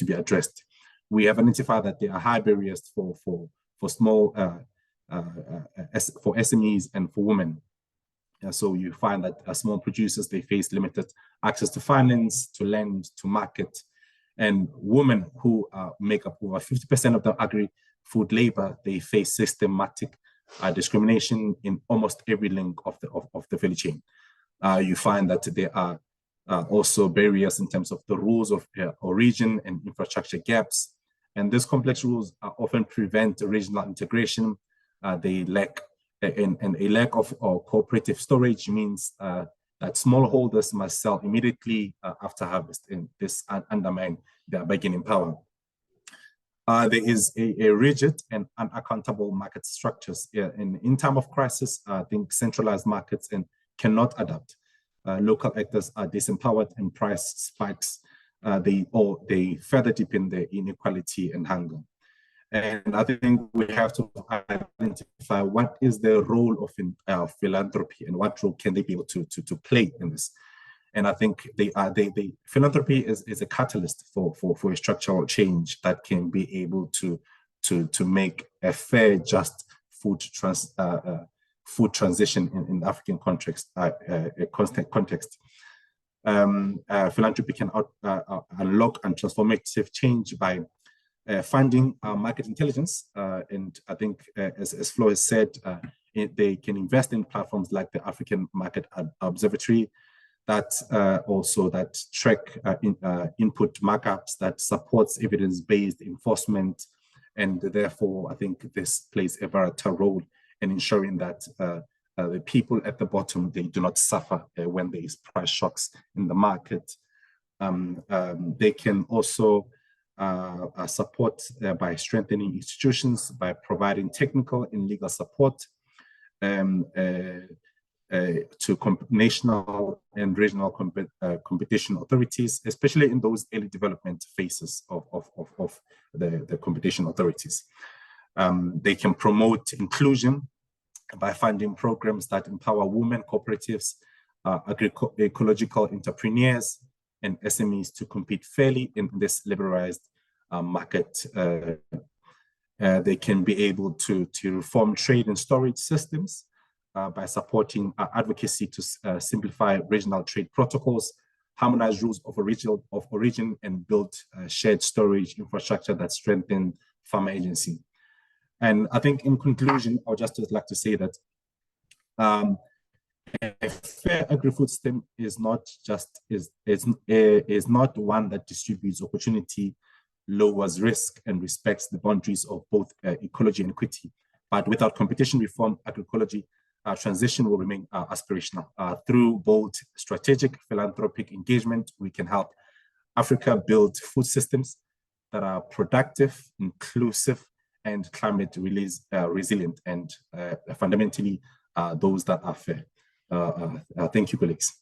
S7: be addressed. We have identified that there are high barriers for small for SMEs and for women. So you find that small producers, they face limited access to finance, to land, to market, and women who make up over 50% of the agri-food labor, they face systematic discrimination in almost every link of the value chain. You find that there are also barriers in terms of the rules of origin and infrastructure gaps, and these complex rules often prevent regional integration. They lack and a lack of cooperative storage means that smallholders must sell immediately after harvest, and this undermines their bargaining power. There is a rigid and unaccountable market structures. In time of crisis, I think centralized markets cannot adapt. Local actors are disempowered and price spikes. They further deepen the inequality and hunger. And I think we have to identify what is the role of philanthropy and what role can they be able to play in this. And I think philanthropy is a catalyst for a structural change that can be able to make a fair, just food transition in the African context. Philanthropy can unlock and transformative change by funding market intelligence, and I think, as Flo has said, they can invest in platforms like the African Market Observatory that track input markups, that supports evidence-based enforcement, and therefore I think this plays a vital role in ensuring that the people at the bottom, they do not suffer when there is price shocks in the market. They can also support by strengthening institutions, by providing technical and legal support to national and regional competition authorities, especially in those early development phases of the competition authorities. They can promote inclusion by funding programs that empower women cooperatives, agroecological entrepreneurs, and SMEs to compete fairly in this liberalized market. They can be able to reform trade and storage systems by supporting advocacy to simplify regional trade protocols, harmonize rules of origin, and build shared storage infrastructure that strengthen farmer agency. And I think in conclusion, I would just like to say that a fair agri-food system is not one that distributes opportunity, lowers risk, and respects the boundaries of both ecology and equity. But without competition reform, agroecology transition will remain aspirational. Through bold strategic philanthropic engagement, we can help Africa build food systems that are productive, inclusive, and climate resilient, and fundamentally those that are fair. Thank you, colleagues.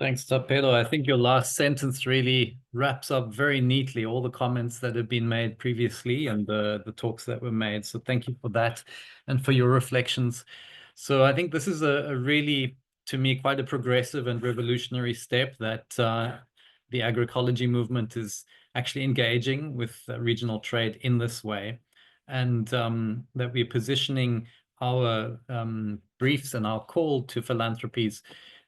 S1: Thanks, Tapelo. I think your last sentence really wraps up very neatly all the comments that have been made previously and the talks that were made. So thank you for that and for your reflections. So I think this is a really, to me, quite a progressive and revolutionary step that the agroecology movement is actually engaging with regional trade in this way, and that we're positioning our briefs and our call to philanthropies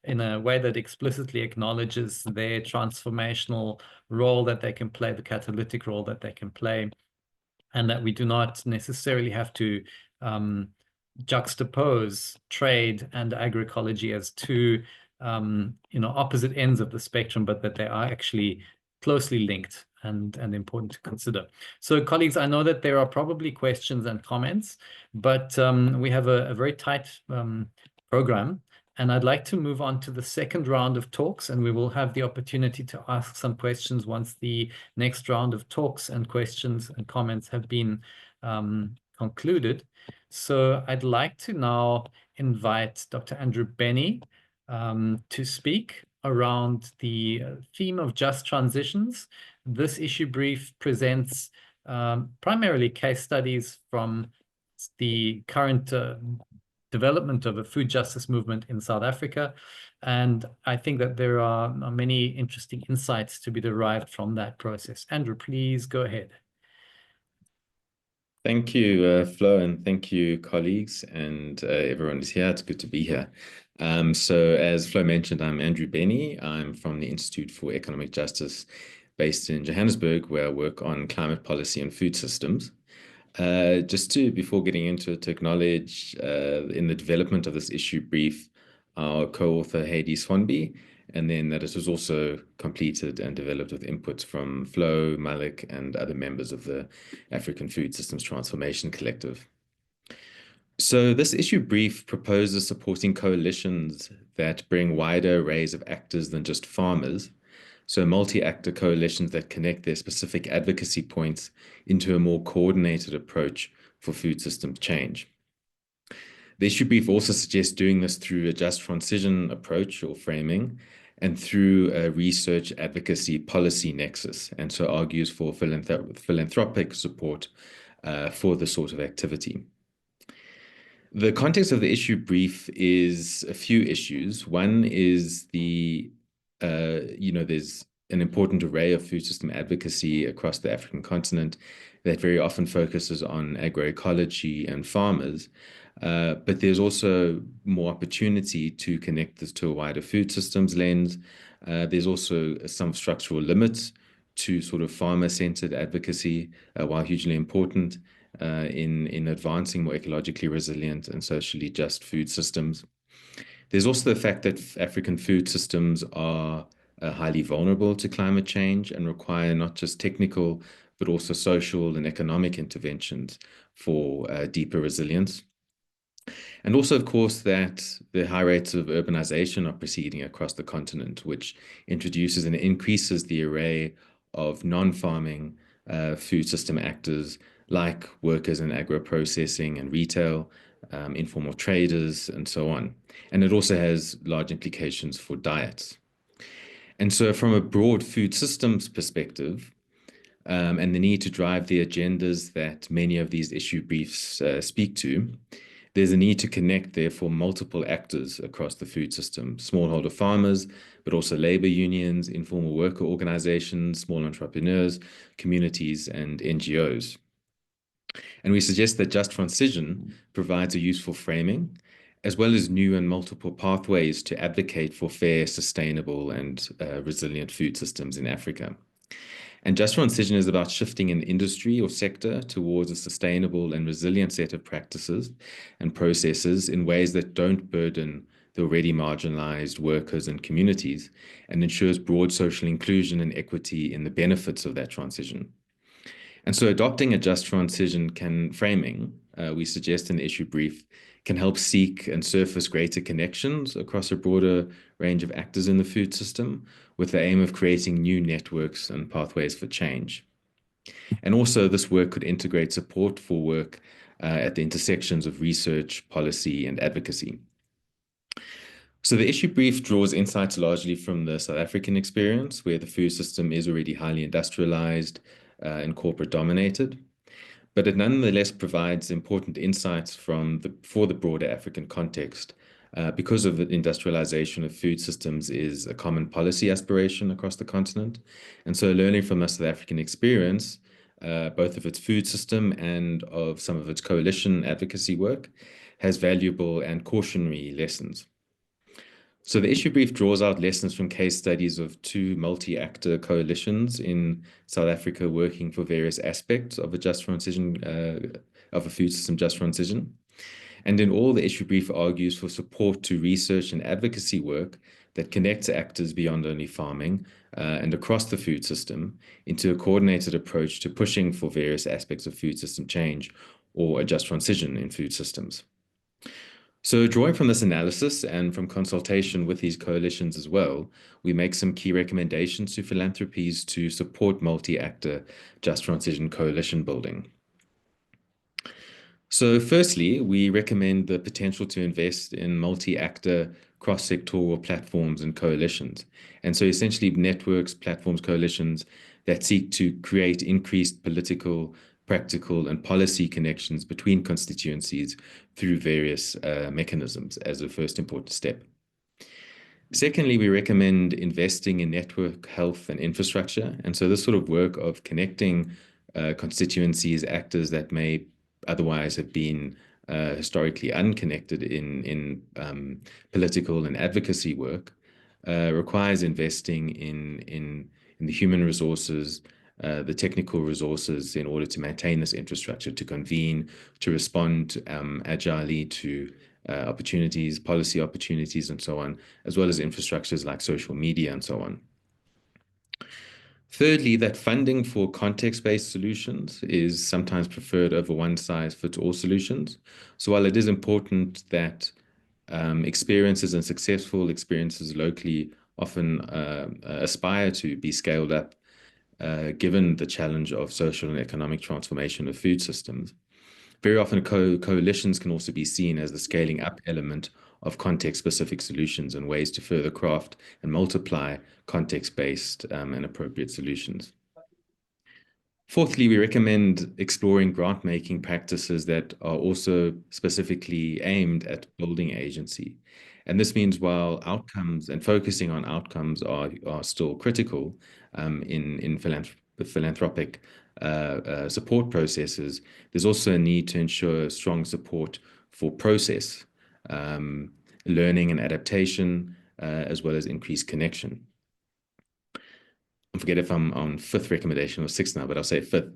S1: in a way that explicitly acknowledges their transformational role that they can play, the catalytic role that they can play, and that we do not necessarily have to juxtapose trade and agroecology as two opposite ends of the spectrum, but that they are actually closely linked and important to consider. So colleagues, I know that there are probably questions and comments, but we have a very tight program, and I'd like to move on to the second round of talks, and we will have the opportunity to ask some questions once the next round of talks and questions and comments have been concluded. So I'd like to now invite Dr. Andrew Bennie to speak around the theme of just transitions. This issue brief presents primarily case studies from the current development of a food justice movement in South Africa. And I think that there are many interesting insights to be derived from that process. Andrew, please go ahead.
S8: Thank you, Flo, and thank you, colleagues, and everyone is here. It's good to be here. So as Flo mentioned, I'm Andrew Bennie. I'm from the Institute for Economic Justice based in Johannesburg, where I work on climate policy and food systems. Before getting into it, to acknowledge in the development of this issue brief, our co-author Heidi Swanby, and then that it was also completed and developed with inputs from Flo, Malik, and other members of the African Food Systems Transformation Collective. So this issue brief proposes supporting coalitions that bring wider arrays of actors than just farmers. So multi-actor coalitions that connect their specific advocacy points into a more coordinated approach for food systems change. The issue brief also suggests doing this through a just transition approach or framing and through a research advocacy policy nexus, and so argues for philanthropic support for this sort of activity. The context of the issue brief is a few issues. One is there's an important array of food system advocacy across the African continent that very often focuses on agroecology and farmers. But there's also more opportunity to connect this to a wider food systems lens. There's also some structural limits to sort of farmer-centered advocacy, while hugely important in advancing more ecologically resilient and socially just food systems. There's also the fact that African food systems are highly vulnerable to climate change and require not just technical, but also social and economic interventions for deeper resilience. And also, of course, that the high rates of urbanization are proceeding across the continent, which introduces and increases the array of non-farming food system actors like workers in agro-processing and retail, informal traders, and so on. And it also has large implications for diets. And so from a broad food systems perspective, and the need to drive the agendas that many of these issue briefs speak to, there's a need to connect, therefore, multiple actors across the food system, smallholder farmers, but also labor unions, informal worker organizations, small entrepreneurs, communities, and NGOs. And we suggest that Just Transition provides a useful framing, as well as new and multiple pathways to advocate for fair, sustainable, and resilient food systems in Africa. And Just Transition is about shifting an industry or sector towards a sustainable and resilient set of practices and processes in ways that don't burden the already marginalized workers and communities, and ensures broad social inclusion and equity in the benefits of that transition. And so adopting a Just Transition framing, we suggest in the issue brief, can help seek and surface greater connections across a broader range of actors in the food system, with the aim of creating new networks and pathways for change. And also, this work could integrate support for work at the intersections of research, policy, and advocacy. So the issue brief draws insights largely from the South African experience, where the food system is already highly industrialized and corporate dominated. But it nonetheless provides important insights for the broader African context, because of the industrialization of food systems is a common policy aspiration across the continent. And so learning from the South African experience, both of its food system and of some of its coalition advocacy work, has valuable and cautionary lessons. So the issue brief draws out lessons from case studies of 2 multi-actor coalitions in South Africa working for various aspects of a just transition, of a food system just transition. And in all, the issue brief argues for support to research and advocacy work that connects actors beyond only farming and across the food system into a coordinated approach to pushing for various aspects of food system change or a just transition in food systems. So drawing from this analysis and from consultation with these coalitions as well, we make some key recommendations to philanthropies to support multi-actor just transition coalition building. So firstly, we recommend the potential to invest in multi-actor cross-sectoral platforms and coalitions. And so essentially networks, platforms, coalitions that seek to create increased political, practical, and policy connections between constituencies through various mechanisms as a first important step. Secondly, we recommend investing in network health and infrastructure. And so this sort of work of connecting constituencies, actors that may otherwise have been historically unconnected in political and advocacy work requires investing in the human resources, the technical resources in order to maintain this infrastructure, to convene, to respond agilely to opportunities, policy opportunities, and so on, as well as infrastructures like social media and so on. Thirdly, that funding for context-based solutions is sometimes preferred over one-size-fits-all solutions. So while it is important that experiences and successful experiences locally often aspire to be scaled up, given the challenge of social and economic transformation of food systems, very often coalitions can also be seen as the scaling up element of context-specific solutions and ways to further craft and multiply context-based and appropriate solutions. Fourthly, we recommend exploring grant-making practices that are also specifically aimed at building agency. And this means while outcomes and focusing on outcomes are still critical in philanthropic support processes, there's also a need to ensure strong support for process, learning and adaptation, as well as increased connection. I forget if I'm on fifth recommendation or sixth now, but I'll say fifth,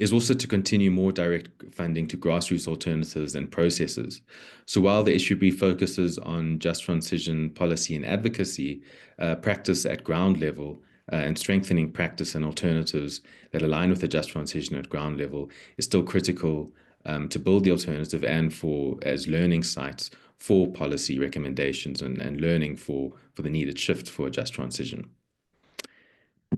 S8: is also to continue more direct funding to grassroots alternatives and processes. So while the issue brief focuses on just transition policy and advocacy, practice at ground level and strengthening practice and alternatives that align with the just transition at ground level is still critical to build the alternative and as learning sites for policy recommendations and learning for the needed shift for a just transition.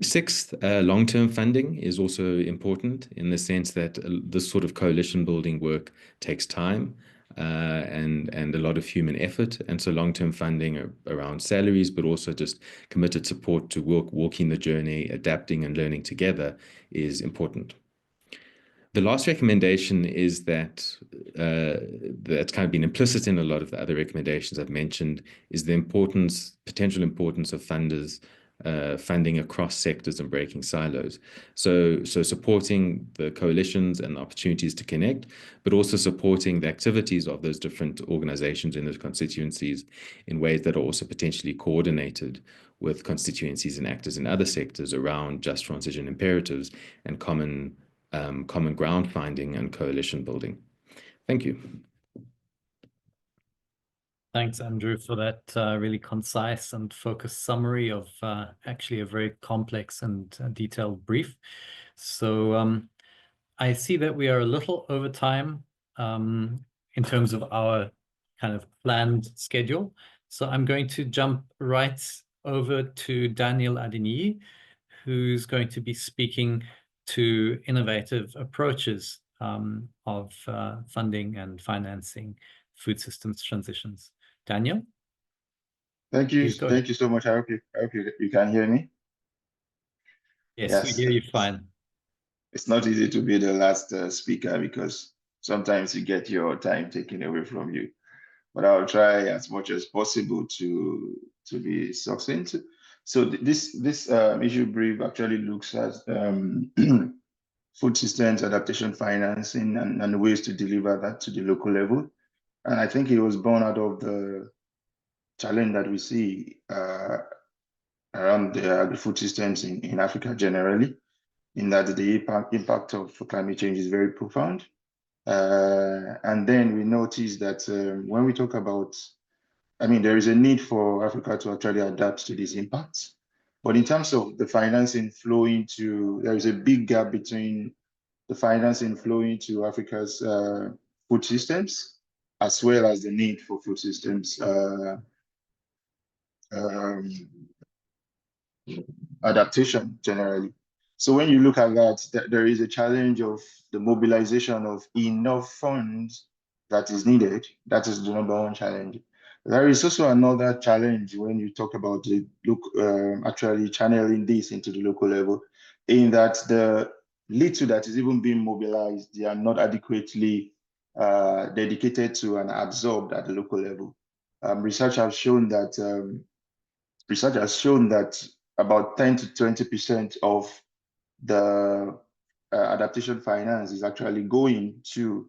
S8: Sixth, long-term funding is also important in the sense that this sort of coalition building work takes time and a lot of human effort. And so long-term funding around salaries, but also just committed support to walking the journey, adapting and learning together is important. The last recommendation is that that's kind of been implicit in a lot of the other recommendations I've mentioned, is the potential importance of funders funding across sectors and breaking silos. So supporting the coalitions and opportunities to connect, but also supporting the activities of those different organizations in those constituencies in ways that are also potentially coordinated with constituencies and actors in other sectors around just transition imperatives and common ground finding and coalition building. Thank you.
S1: Thanks, Andrew, for that really concise and focused summary of actually a very complex and detailed brief. So I see that we are a little over time in terms of our kind of planned schedule. So I'm going to jump right over to Daniel Adeniyi, who's going to be speaking to innovative approaches of funding and financing food systems transitions. Daniel?
S9: Thank you. Thank you so much. I hope you can hear me.
S1: Yes, we hear you fine.
S9: It's not easy to be the last speaker because sometimes you get your time taken away from you. But I'll try as much as possible to be succinct. So this issue brief actually looks at food systems adaptation financing and ways to deliver that to the local level. And I think it was born out of the challenge that we see around the agri-food systems in Africa generally, in that the impact of climate change is very profound. And then we notice that when we talk about, there is a need for Africa to actually adapt to these impacts. But in terms of the financing flowing to, there is a big gap between the financing flowing to Africa's food systems, as well as the need for food systems adaptation generally. So when you look at that, there is a challenge of the mobilization of enough funds that is needed. That is the number one challenge. There is also another challenge when you talk about actually channeling this into the local level, in that the little that is even being mobilized, they are not adequately dedicated to and absorbed at the local level. Research has shown that about 10 to 20% of the adaptation finance is actually going to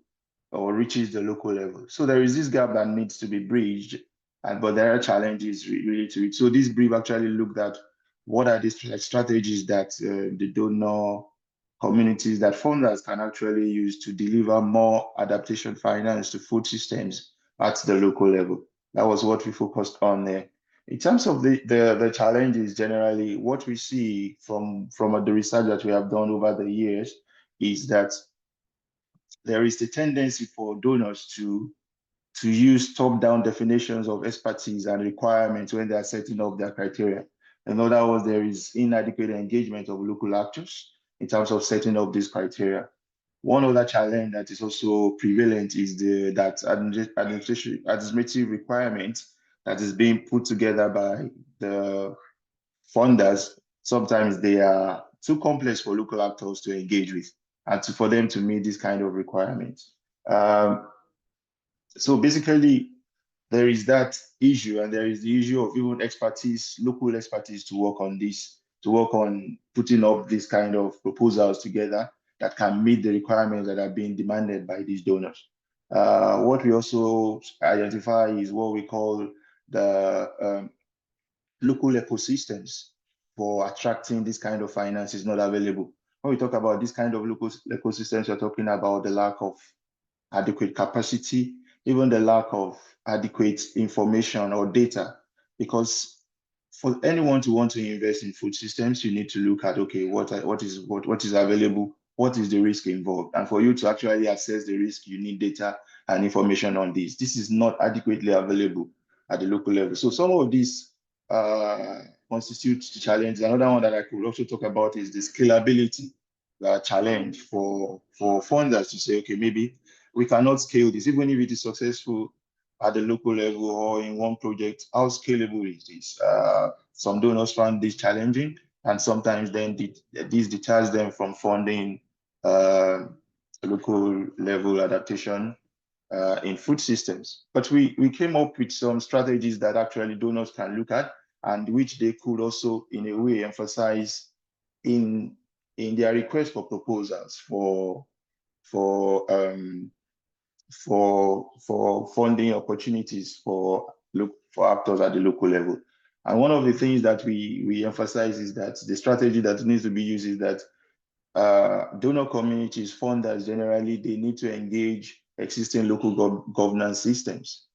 S9: or reaches the local level. So there is this gap that needs to be bridged, but there are challenges related to it. So this brief actually looked at what are these strategies that the donor communities, that funders can actually use to deliver more adaptation finance to food systems at the local level. That was what we focused on there. In terms of the challenges, generally, what we see from the research that we have done over the years is that there is the tendency for donors to use top-down definitions of expertise and requirements when they are setting up their criteria. In other words, there is inadequate engagement of local actors in terms of setting up these criteria. One other challenge that is also prevalent is that administrative requirement that is being put together by the funders. Sometimes they are too complex for local actors to engage with and for them to meet this kind of requirements. So basically, there is that issue, and there is the issue of even expertise, local expertise to work on this, to work on putting up this kind of proposals together that can meet the requirements that are being demanded by these donors. What we also identify is what we call the local ecosystems for attracting this kind of finance is not available. When we talk about this kind of local ecosystems, we're talking about the lack of adequate capacity, even the lack of adequate information or data, because for anyone to want to invest in food systems, you need to look at, okay, what is available, what is the risk involved, and for you to actually assess the risk, you need data and information on this. This is not adequately available at the local level. So some of these constitute the challenge. Another one that I could also talk about is the scalability challenge for funders to say, okay, maybe we cannot scale this, even if it is successful at the local level or in one project. How scalable is this? Some donors find this challenging, and sometimes then this deters them from funding local level adaptation in food systems. But we came up with some strategies that actually donors can look at, and which they could also, in a way, emphasize in their request for proposals for funding opportunities for actors at the local level. And one of the things that we emphasize is that the strategy that needs to be used is that donor communities, funders, generally, they need to engage existing local governance systems.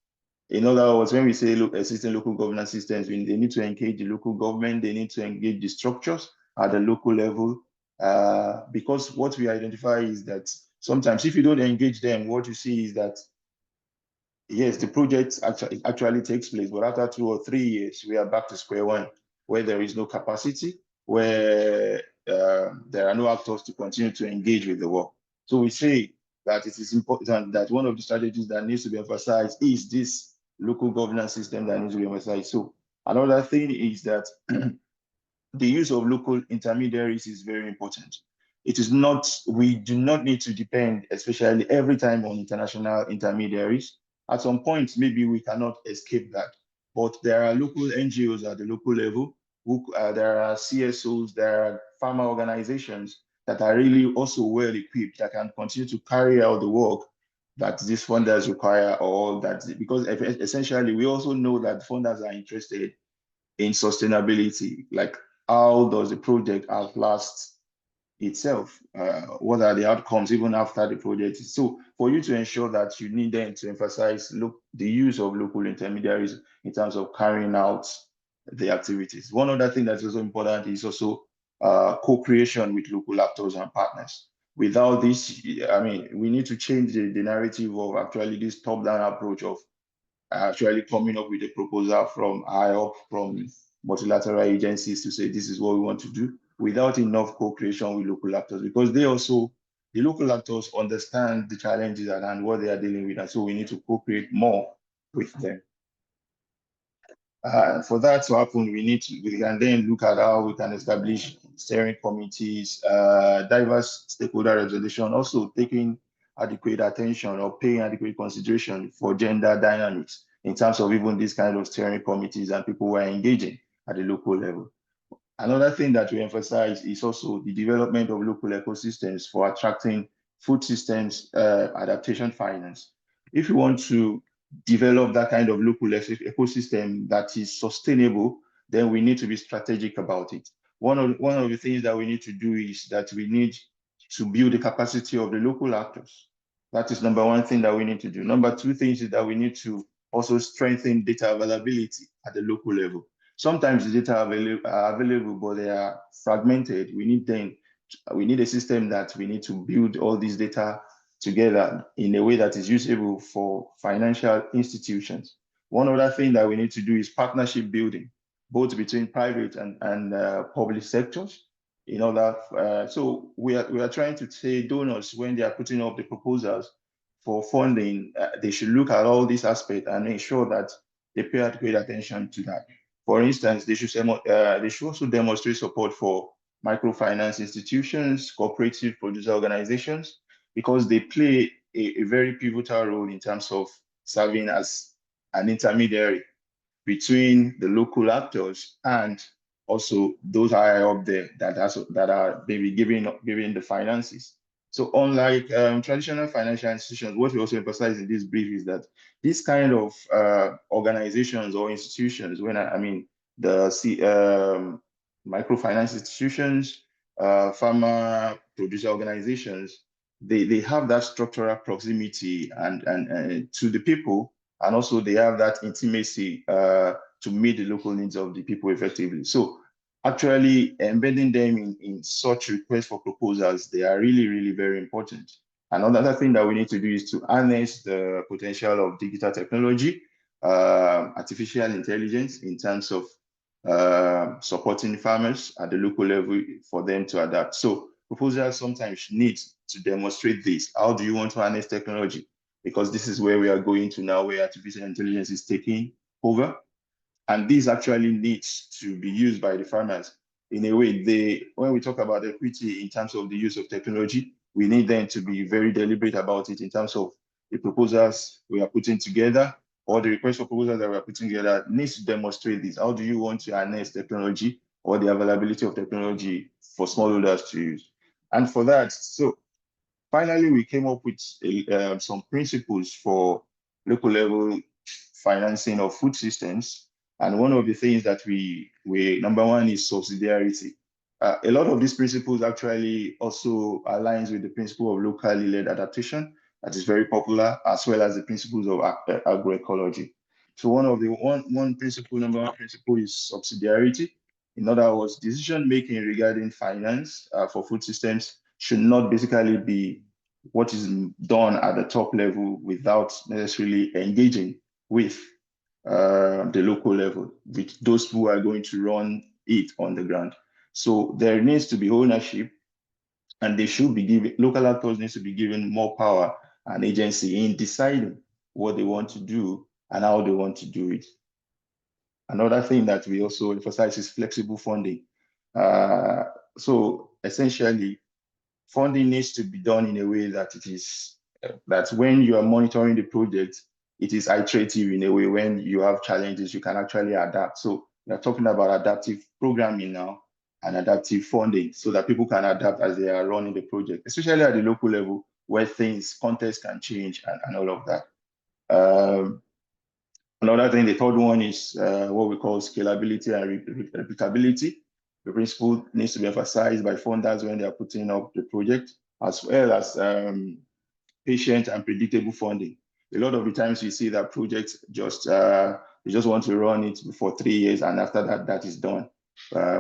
S9: In other words, when we say existing local governance systems, they need to engage the local government, they need to engage the structures at the local level, because what we identify is that sometimes if you don't engage them, what you see is that, yes, the project actually takes place, but after 2 or 3 years, we are back to square one, where there is no capacity, where there are no actors to continue to engage with the work. So we say that it is important that one of the strategies that needs to be emphasized is this local governance system that needs to be emphasized. So another thing is that the use of local intermediaries is very important. It is not, we do not need to depend, especially every time, on international intermediaries. At some point, maybe we cannot escape that. But there are local NGOs at the local level, there are CSOs, there are farmer organizations that are really also well equipped that can continue to carry out the work that these funders require, or that, because essentially we also know that funders are interested in sustainability, like how does the project outlast itself? What are the outcomes even after the project? So for you to ensure that, you need them to emphasize the use of local intermediaries in terms of carrying out the activities. One other thing that's also important is also co-creation with local actors and partners. Without this, I mean, we need to change the narrative of actually this top-down approach of actually coming up with a proposal from high up, from multilateral agencies, to say this is what we want to do, without enough co-creation with local actors, because the local actors understand the challenges and what they are dealing with, and so we need to co-create more with them. For that to happen, we can then look at how we can establish steering committees, diverse stakeholder representation, also taking adequate attention or paying adequate consideration for gender dynamics in terms of even these kind of steering committees and people who are engaging at the local level. Another thing that we emphasize is also the development of local ecosystems for attracting food systems adaptation finance. If you want to develop that kind of local ecosystem that is sustainable, then we need to be strategic about it. One of the things that we need to do is that we need to build the capacity of the local actors. That is number one thing that we need to do. Number two things is that we need to also strengthen data availability at the local level. Sometimes the data are available, but they are fragmented. We need a system that we need to build all these data together in a way that is usable for financial institutions. One other thing that we need to do is partnership building, both between private and public sectors. In order, so we are trying to say donors, when they are putting up the proposals for funding, they should look at all these aspects and make sure that they pay great attention to that. For instance, they should also demonstrate support for microfinance institutions, cooperative producer organizations, because they play a very pivotal role in terms of serving as an intermediary between the local actors and also those higher up there that are maybe giving the finances. So unlike traditional financial institutions, what we also emphasize in this brief is that this kind of organizations or institutions, when I mean the microfinance institutions, farmer producer organizations, they have that structural proximity and to the people, and also they have that intimacy to meet the local needs of the people effectively. So actually embedding them in such requests for proposals, they are really, really very important. Another thing that we need to do is to harness the potential of digital technology, artificial intelligence in terms of supporting farmers at the local level for them to adapt. So proposals sometimes need to demonstrate this. How do you want to harness technology? Because this is where we are going to now, where artificial intelligence is taking over. And this actually needs to be used by the farmers. In a way, when we talk about equity in terms of the use of technology, we need them to be very deliberate about it in terms of the proposals we are putting together, or the request for proposals that we are putting together needs to demonstrate this. How do you want to harness technology or the availability of technology for smallholders to use? And for that, so finally, we came up with some principles for local level financing of food systems. And one of the things that we number one is subsidiarity. A lot of these principles actually also aligns with the principle of locally led adaptation that is very popular, as well as the principles of agroecology. So number one principle is subsidiarity. In other words, decision-making regarding finance for food systems should not basically be what is done at the top level without necessarily engaging with the local level, with those who are going to run it on the ground. So there needs to be ownership, and they should be given, local actors need to be given more power and agency in deciding what they want to do and how they want to do it. Another thing that we also emphasize is flexible funding. So essentially, funding needs to be done in a way that it is, that when you are monitoring the project, it is iterative in a way. When you have challenges, you can actually adapt. So we're talking about adaptive programming now and adaptive funding so that people can adapt as they are running the project, especially at the local level where context can change and all of that. Another thing, the third one is what we call scalability and repeatability. The principle needs to be emphasized by funders when they are putting up the project, as well as patient and predictable funding. A lot of the times you see that projects just you just want to run it for 3 years, and after that, that is done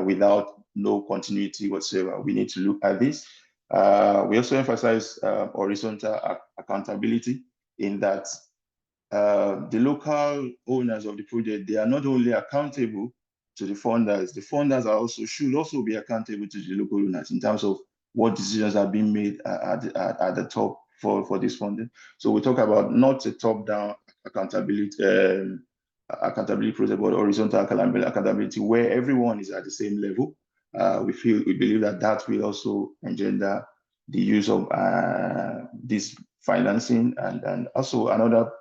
S9: without no continuity whatsoever. We need to look at this. We also emphasize horizontal accountability, in that the local owners of the project, they are not only accountable to the funders should also be accountable to the local owners in terms of what decisions are being made at the top for this funding. So we talk about not a top-down accountability process, but horizontal accountability where everyone is at the same level. We believe that will also engender the use of this financing, and also another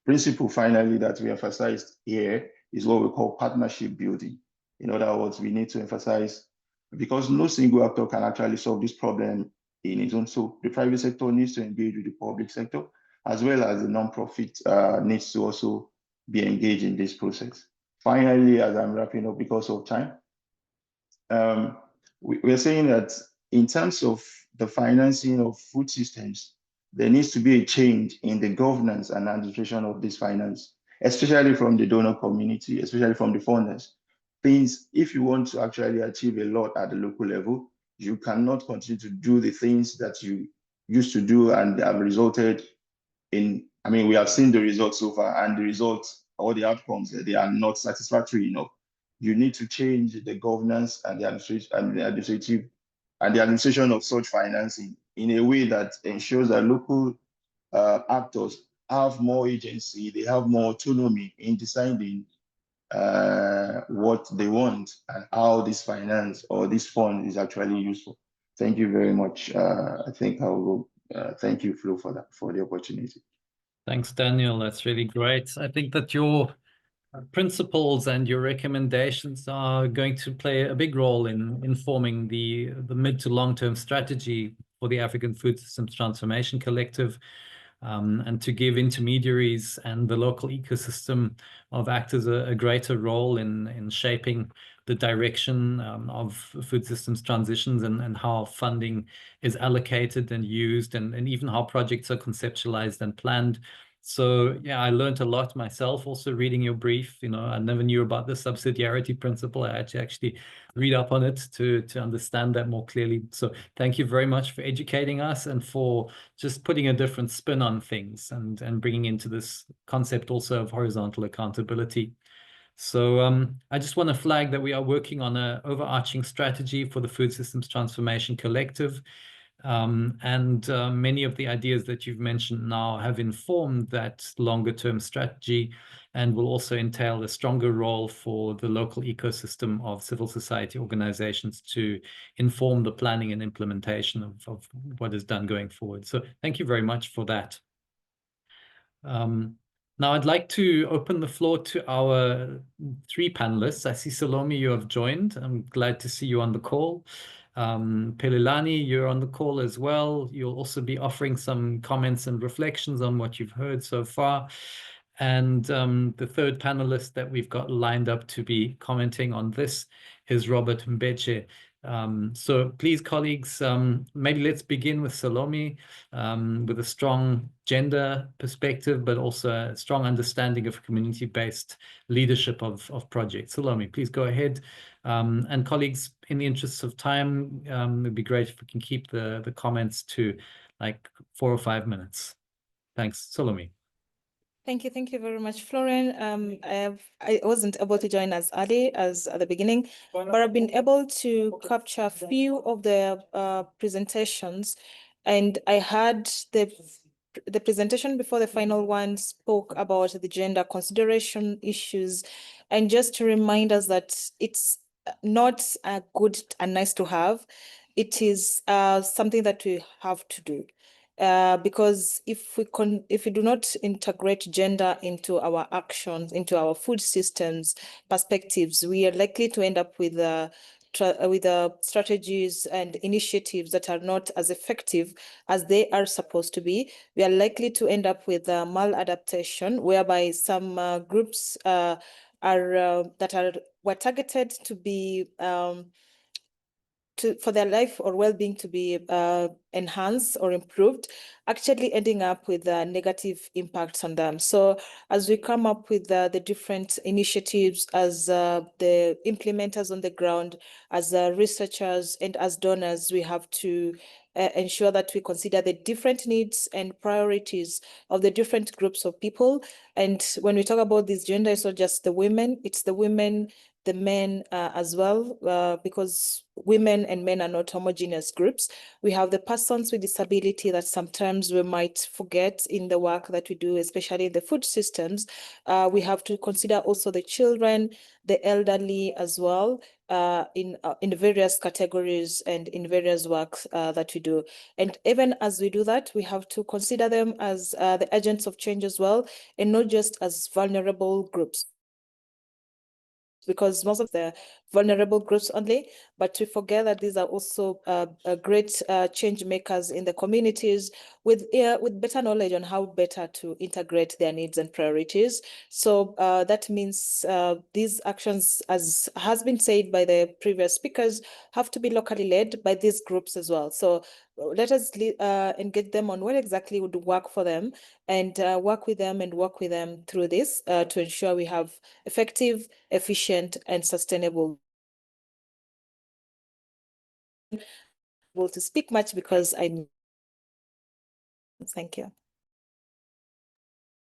S9: principle finally that we emphasized here is what we call partnership building. In other words, we need to emphasize, because no single actor can actually solve this problem in its own. So the private sector needs to engage with the public sector, as well as the non-profit needs to also be engaged in this process. Finally, as I'm wrapping up because of time, we're saying that in terms of the financing of food systems, there needs to be a change in the governance and administration of this finance. especially from the donor community, especially from the funders. Things, if you want to actually achieve a lot at the local level, you cannot continue to do the things that you used to do and have resulted in, I mean, we have seen the results so far, and the results or the outcomes, they are not satisfactory enough. You need to change the governance and the administration of such financing in a way that ensures that local actors have more agency, they have more autonomy in deciding what they want and how this finance or this fund is actually useful. Thank you very much. I think I will thank you, Flo, for that, for the opportunity.
S1: Thanks, Daniel. That's really great. I think that your principles and your recommendations are going to play a big role in informing the mid to long-term strategy for the African Food Systems Transformation Collective, and to give intermediaries and the local ecosystem of actors a greater role in shaping the direction of food systems transitions and how funding is allocated and used, and even how projects are conceptualized and planned. So yeah, I learned a lot myself also reading your brief. You know, I never knew about the subsidiarity principle. I had to actually read up on it to understand that more clearly. So thank you very much for educating us and for just putting a different spin on things and bringing into this concept also of horizontal accountability. So I just want to flag that we are working on an overarching strategy for the Food Systems Transformation Collective. And many of the ideas that you've mentioned now have informed that longer term strategy and will also entail a stronger role for the local ecosystem of civil society organizations to inform the planning and implementation of what is done going forward. So thank you very much for that. Now I'd like to open the floor to our three panelists. I see Salome, you have joined. I'm glad to see you on the call. Pelilani, you're on the call as well. You'll also be offering some comments and reflections on what you've heard so far. And the third panelist that we've got lined up to be commenting on this is Robert Mbeche. So please, colleagues, maybe let's begin with Salome, with a strong gender perspective, but also a strong understanding of community-based leadership of projects. Salome, please go ahead. And colleagues, in the interests of time, it'd be great if we can keep the comments to like 4 or 5 minutes. Thanks, Salome.
S10: Thank you very much, Florian. I wasn't able to join as early as at the beginning, but I've been able to capture a few of the presentations, and I had the presentation before the final one spoke about the gender consideration issues, and just to remind us that it's not a good and nice to have, it is something that we have to do. Because if we do not integrate gender into our actions, into our food systems perspectives, we are likely to end up with strategies and initiatives that are not as effective as they are supposed to be. We are likely to end up with maladaptation, whereby some groups were targeted to be for their life or well-being to be enhanced or improved, actually ending up with negative impacts on them. So as we come up with the different initiatives as the implementers on the ground, as researchers and as donors, we have to ensure that we consider the different needs and priorities of the different groups of people. And when we talk about this gender, it's not just the women, it's the women, the men as well, because women and men are not homogeneous groups. We have the persons with disability that sometimes we might forget in the work that we do, especially in the food systems. We have to consider also the children, the elderly as well, in the various categories and in various works that we do. And even as we do that, we have to consider them as the agents of change as well, and not just as vulnerable groups, because most of the vulnerable groups only, but we forget that these are also great change makers in the communities with better knowledge on how better to integrate their needs and priorities. So that means these actions, as has been said by the previous speakers, have to be locally led by these groups as well. So let us engage them on what exactly would work for them, and work with them through this to ensure we have effective, efficient, and sustainable. Able to speak much because thank you.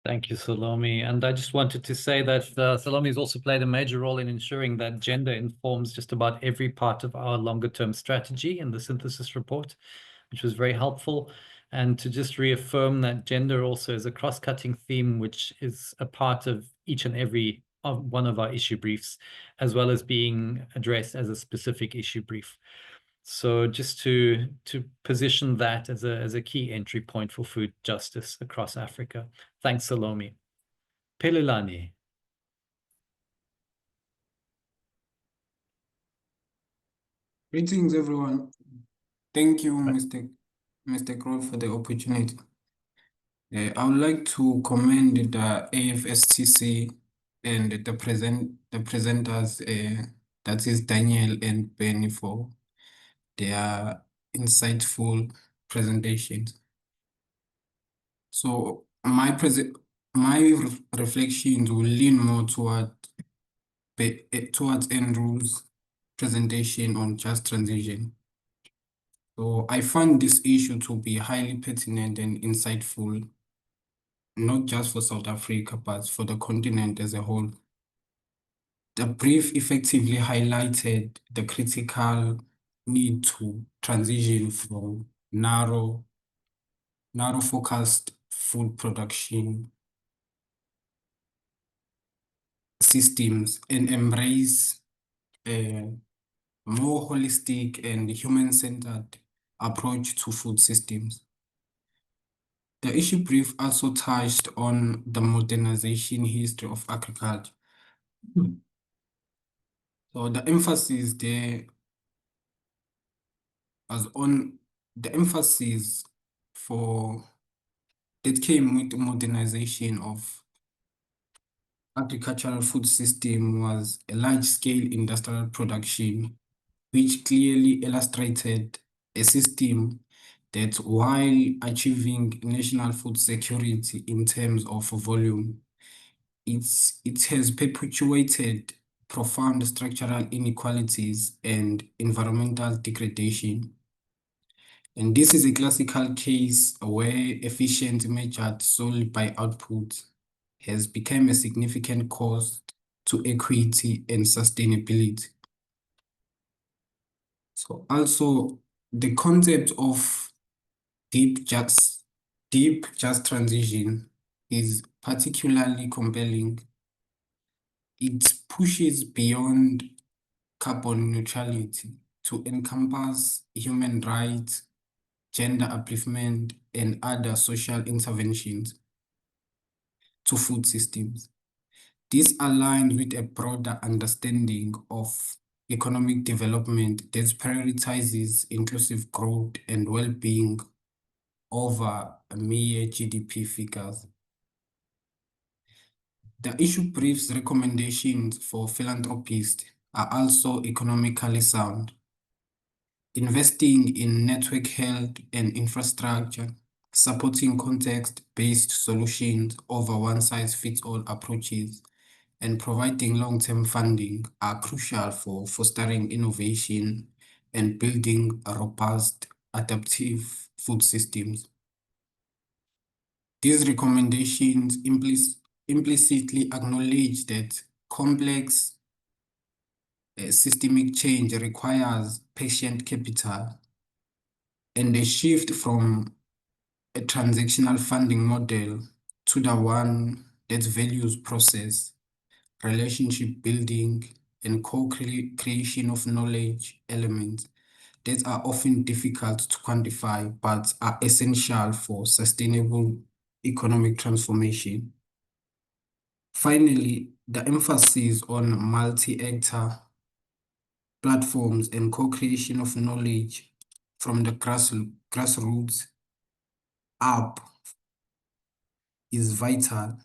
S1: Thank you, Salome. And I just wanted to say that Salome has also played a major role in ensuring that gender informs just about every part of our longer term strategy in the synthesis report, which was very helpful. And to just reaffirm that gender also is a cross-cutting theme, which is a part of each and every one of our issue briefs, as well as being addressed as a specific issue brief. So just to position that as a key entry point for food justice across Africa. Thanks, Salome. Pelulani.
S11: Greetings, everyone. Thank you, Mr. Kroll, for the opportunity. I would like to commend the AFSTC and the presenters, that is Daniel and Bennie, for their insightful presentations. So my reflections will lean more towards Andrew's presentation on just transition. So I find this issue to be highly pertinent and insightful, not just for South Africa, but for the continent as a whole. The brief effectively highlighted the critical need to transition from narrow-focused food production systems and embrace a more holistic and human-centered approach to food systems. The issue brief also touched on the modernization history of agriculture. So the emphasis there was on the emphasis that came with the modernization of agricultural food system was a large-scale industrial production, which clearly illustrated a system that, while achieving national food security in terms of volume, it has perpetuated profound structural inequalities and environmental degradation. And this is a classical case where efficiency measured solely by output has become a significant cost to equity and sustainability. So also the concept of deep just transition is particularly compelling. It pushes beyond carbon neutrality to encompass human rights, gender upliftment, and other social interventions to food systems. This aligns with a broader understanding of economic development that prioritizes inclusive growth and well-being over mere GDP figures. The issue brief's recommendations for philanthropists are also economically sound. Investing in network health and infrastructure, supporting context-based solutions over one-size-fits-all approaches, and providing long-term funding are crucial for fostering innovation and building a robust, adaptive food systems. These recommendations implicitly acknowledge that complex systemic change requires patient capital, and a shift from a transactional funding model to the one that values process, relationship building, and co-creation of knowledge elements that are often difficult to quantify but are essential for sustainable economic transformation. Finally, the emphasis on multi-actor platforms, and co-creation of knowledge from the grassroots up is vital.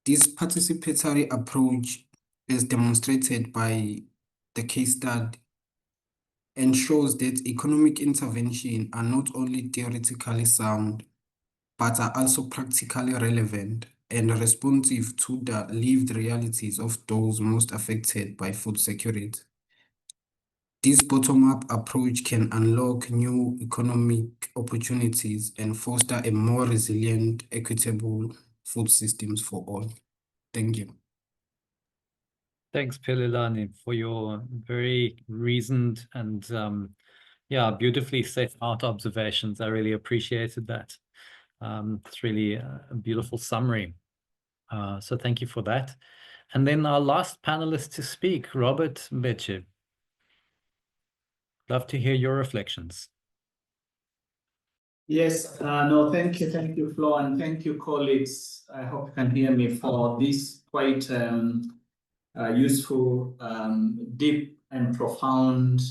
S11: This participatory approach, as demonstrated by the case study, ensures that economic intervention are not only theoretically sound, but are also practically relevant and responsive to the lived realities of those most affected by food security. This bottom-up approach can unlock new economic opportunities and foster a more resilient, equitable food systems for all. Thank you.
S1: Thanks, Philelani, for your very reasoned and yeah, beautifully set out observations. I really appreciated that. It's really a beautiful summary. So thank you for that. And then our last panelist to speak, Robert Mbeche. Love to hear your reflections.
S12: Yes, no, thank you, Flo, and thank you, colleagues. I hope you can hear me for this quite useful, deep and profound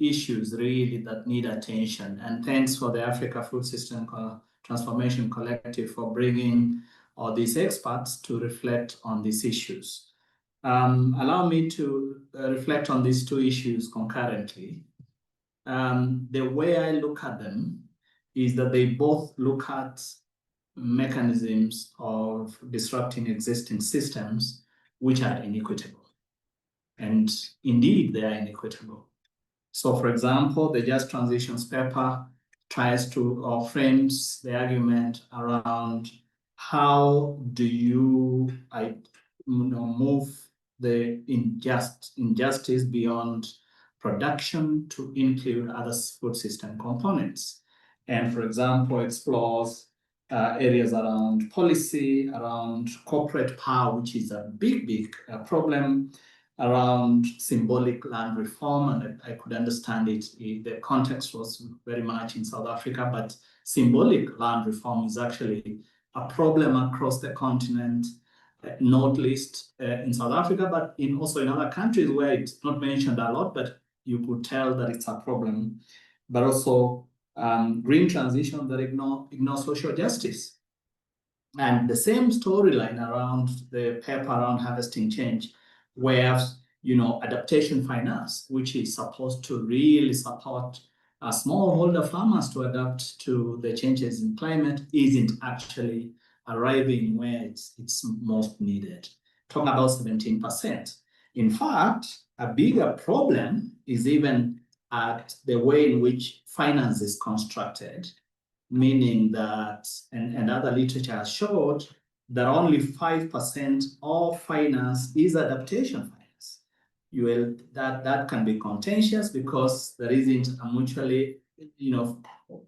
S12: issues really that need attention. And thanks for the Africa Food System Transformation Collective for bringing all these experts to reflect on these issues. Allow me to reflect on these two issues concurrently. The way I look at them is that they both look at mechanisms of disrupting existing systems which are inequitable. And indeed, they are inequitable. So, for example, the Just Transitions paper tries to or frames the argument around how do you move the injustice beyond production to include other food system components. And, for example, explores areas around policy, around corporate power, which is a big problem, around symbolic land reform. And I could understand it. The context was very much in South Africa, but symbolic land reform is actually a problem across the continent, not least in South Africa, but also in other countries where it's not mentioned a lot, but you could tell that it's a problem. But also green transition that ignore social justice. And the same storyline around the paper around harvesting change, where adaptation finance, which is supposed to really support smallholder farmers to adapt to the changes in climate, isn't actually arriving where it's most needed. Talking about 17%. In fact, a bigger problem is even at the way in which finance is constructed, meaning that, and other literature has showed, that only 5% of finance is adaptation finance. That can be contentious because there isn't a mutually,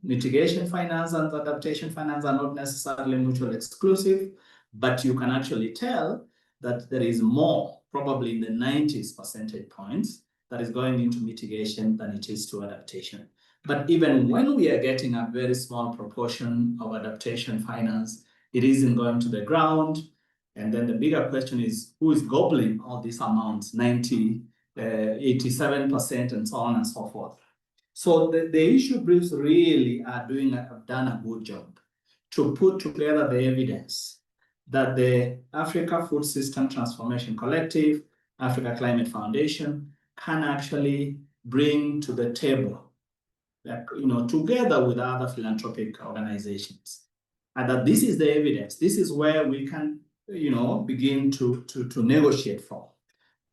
S12: mitigation finance and adaptation finance are not necessarily mutually exclusive, but you can actually tell that there is more, probably in the 90s percentage points, that is going into mitigation than it is to adaptation. But even when we are getting a very small proportion of adaptation finance, it isn't going to the ground. And then the bigger question is, who is gobbling all these amounts, 90, 87%, and so on and so forth. So the issue briefs really have done a good job to put together the evidence that the Africa Food System Transformation Collective, Africa Climate Foundation, can actually bring to the table, together with other philanthropic organizations. And that this is the evidence. This is where we can, begin to negotiate from.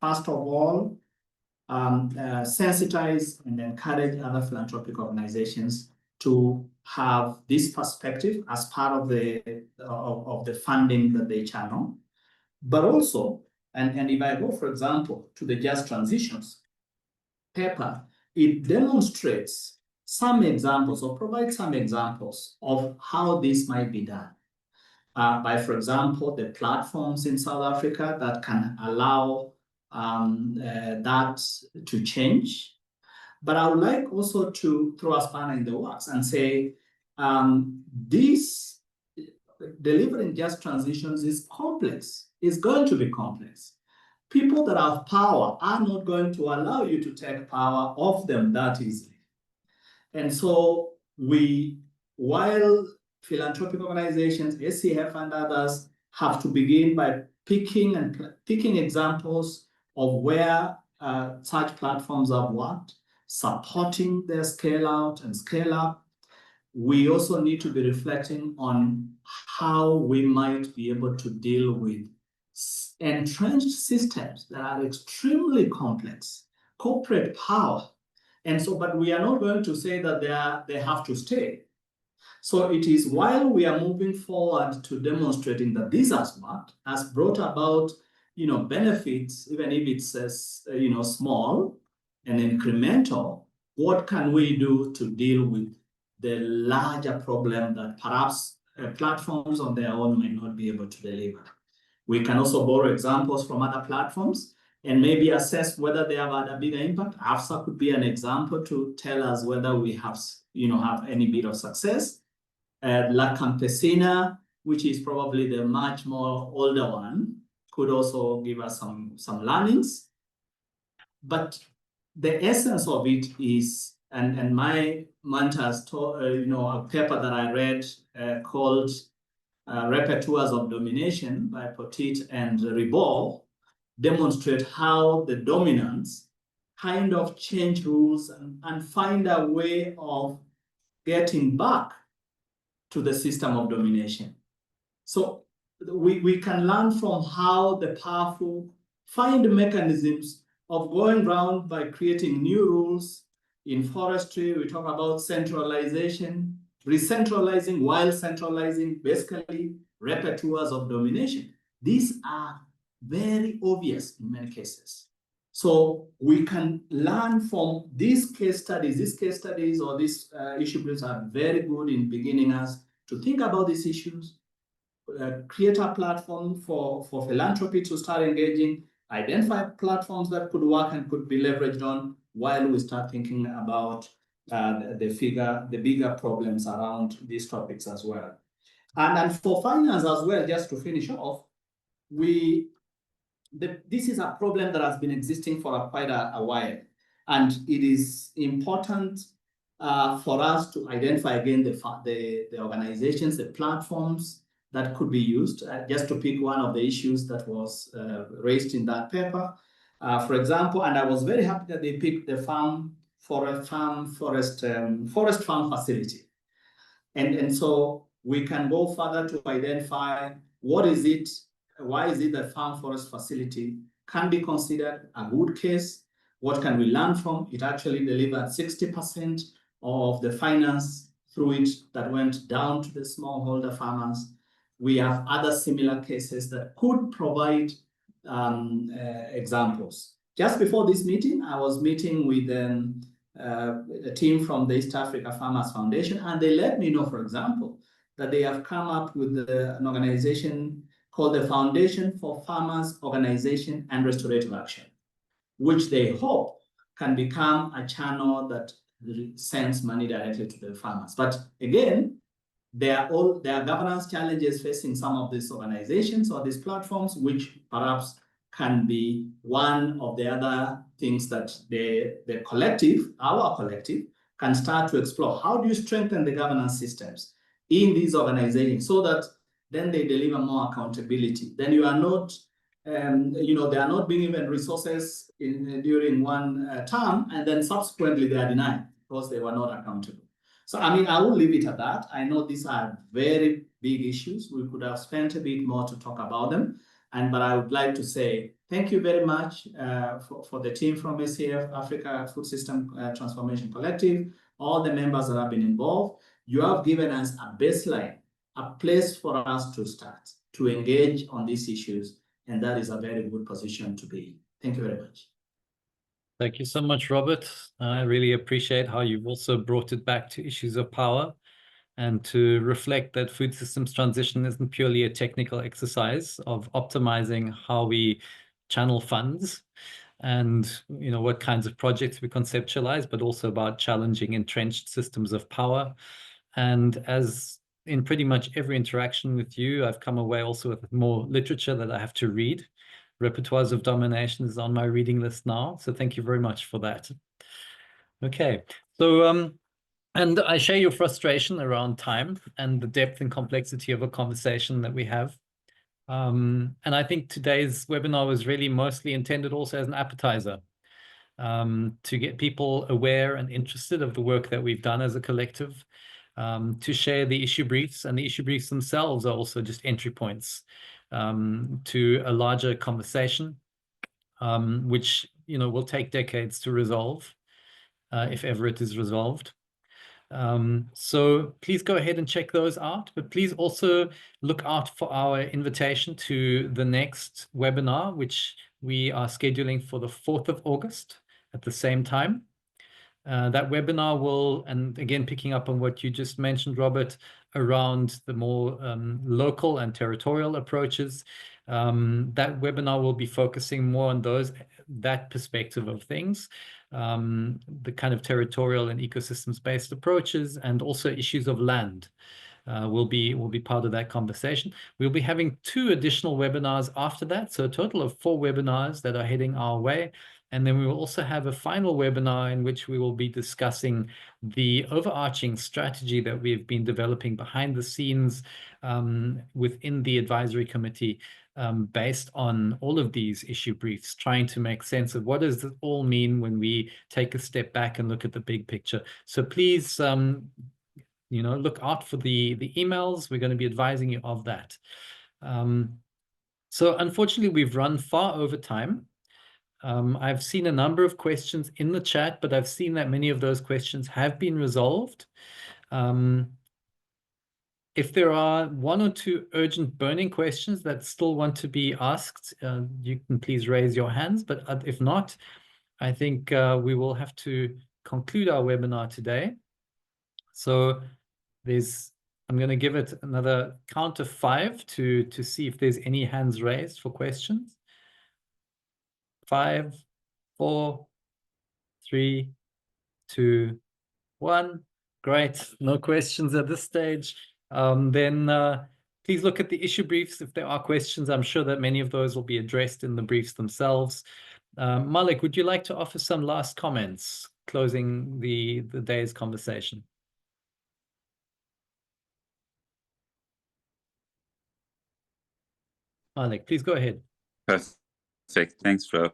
S12: First of all, sensitize and encourage other philanthropic organizations to have this perspective as part of the funding that they channel. But also, and if I go, for example, to the Just Transitions paper, it demonstrates some examples or provides some examples of how this might be done. By, for example, the platforms in South Africa that can allow that to change. But I would like also to throw a spanner in the works and say this delivering just transitions is complex. It's going to be complex. people that have power are not going to allow you to take power off them that easily. And so while philanthropic organizations, SCF and others, have to begin by picking examples of where such platforms have worked, supporting their scale out and scale up, we also need to be reflecting on how we might be able to deal with entrenched systems that are extremely complex, corporate power. And so, but we are not going to say that they have to stay. So it is while we are moving forward to demonstrating that this has worked, has brought about, benefits, even if it's small and incremental, what can we do to deal with the larger problem that perhaps platforms on their own may not be able to deliver? We can also borrow examples from other platforms and maybe assess whether they have had a bigger impact. AFSA could be an example to tell us whether we have any bit of success. La Campesina, which is probably the much more older one, could also give us some learnings. But the essence of it is, and my mentors taught, a paper that I read called Repertoires of Domination by Petit and Ribot, demonstrate how the dominants kind of change rules and find a way of getting back to the system of domination. So we can learn from how the powerful find mechanisms of going around by creating new rules. In forestry, we talk about centralization, re-centralizing while centralizing, basically repertoires of domination. These are very obvious in many cases. So we can learn from these case studies. These case studies or these issue briefs are very good in beginning us to think about these issues, create a platform for philanthropy to start engaging, identify platforms that could work and could be leveraged on while we start thinking about the bigger problems around these topics as well. And for finance as well, just to finish off, this is a problem that has been existing for quite a while. And it is important for us to identify again the organizations, the platforms that could be used. Just to pick one of the issues that was raised in that paper. For example, and I was very happy that they picked the forest farm facility. And so we can go further to identify why is it that farm forest facility can be considered a good case? What can we learn from? It actually delivered 60% of the finance through it that went down to the smallholder farmers. We have other similar cases that could provide examples. Just before this meeting, I was meeting with a team from the East Africa Farmers Foundation, and they let me know, for example, that they have come up with an organization called the Foundation for Farmers Organization and Restorative Action, which they hope can become a channel that sends money directly to the farmers. But again, there are governance challenges facing some of these organizations or these platforms, which perhaps can be one of the other things that the collective, our collective, can start to explore. How do you strengthen the governance systems in these organizations so that then they deliver more accountability? Then you are not, they are not being given resources during one term, and then subsequently they are denied because they were not accountable. So, I mean, I will leave it at that. I know these are very big issues. We could have spent a bit more to talk about them. But I would like to say thank you very much for the team from ACF, Africa Food System Transformation Collective, all the members that have been involved. You have given us a baseline, a place for us to start, to engage on these issues. And that is a very good position to be in. Thank you very much.
S1: Thank you so much, Robert. I really appreciate how you've also brought it back to issues of power and to reflect that food systems transition isn't purely a technical exercise of optimizing how we channel funds and what kinds of projects we conceptualize, but also about challenging entrenched systems of power. And as in pretty much every interaction with you, I've come away also with more literature that I have to read. Repertoires of Domination is on my reading list now. So thank you very much for that. Okay, so and I share your frustration around time and the depth and complexity of a conversation that we have. And I think today's webinar was really mostly intended also as an appetizer to get people aware and interested of the work that we've done as a collective, to share the issue briefs, and the issue briefs themselves are also just entry points to a larger conversation, which will take decades to resolve, if ever it is resolved. So please go ahead and check those out, but please also look out for our invitation to the next webinar, which we are scheduling for the 4th of August at the same time. That webinar will, and again, picking up on what you just mentioned, Robert, around the more local and territorial approaches, that webinar will be focusing more on that perspective of things, the kind of territorial and ecosystems-based approaches, and also issues of land will be part of that conversation. We'll be having 2 additional webinars after that, so a total of 4 webinars that are heading our way. And then we will also have a final webinar in which we will be discussing the overarching strategy that we've been developing behind the scenes within the advisory committee, based on all of these issue briefs, trying to make sense of what does it all mean when we take a step back and look at the big picture. So please, look out for the emails. We're going to be advising you of that. So unfortunately, we've run far over time. I've seen a number of questions in the chat, but I've seen that many of those questions have been resolved. If there are 1 or 2 urgent burning questions that still want to be asked, you can please raise your hands. But if not, I think we will have to conclude our webinar today. So I'm going to give it another count of 5 to see if there's any hands raised for questions. 5, 4, 3, 2, 1. Great. No questions at this stage. Then please look at the issue briefs if there are questions. I'm sure that many of those will be addressed in the briefs themselves. Malik, would you like to offer some last comments, closing the day's conversation? Malik, please go ahead.
S13: Perfect. Thanks, Flo.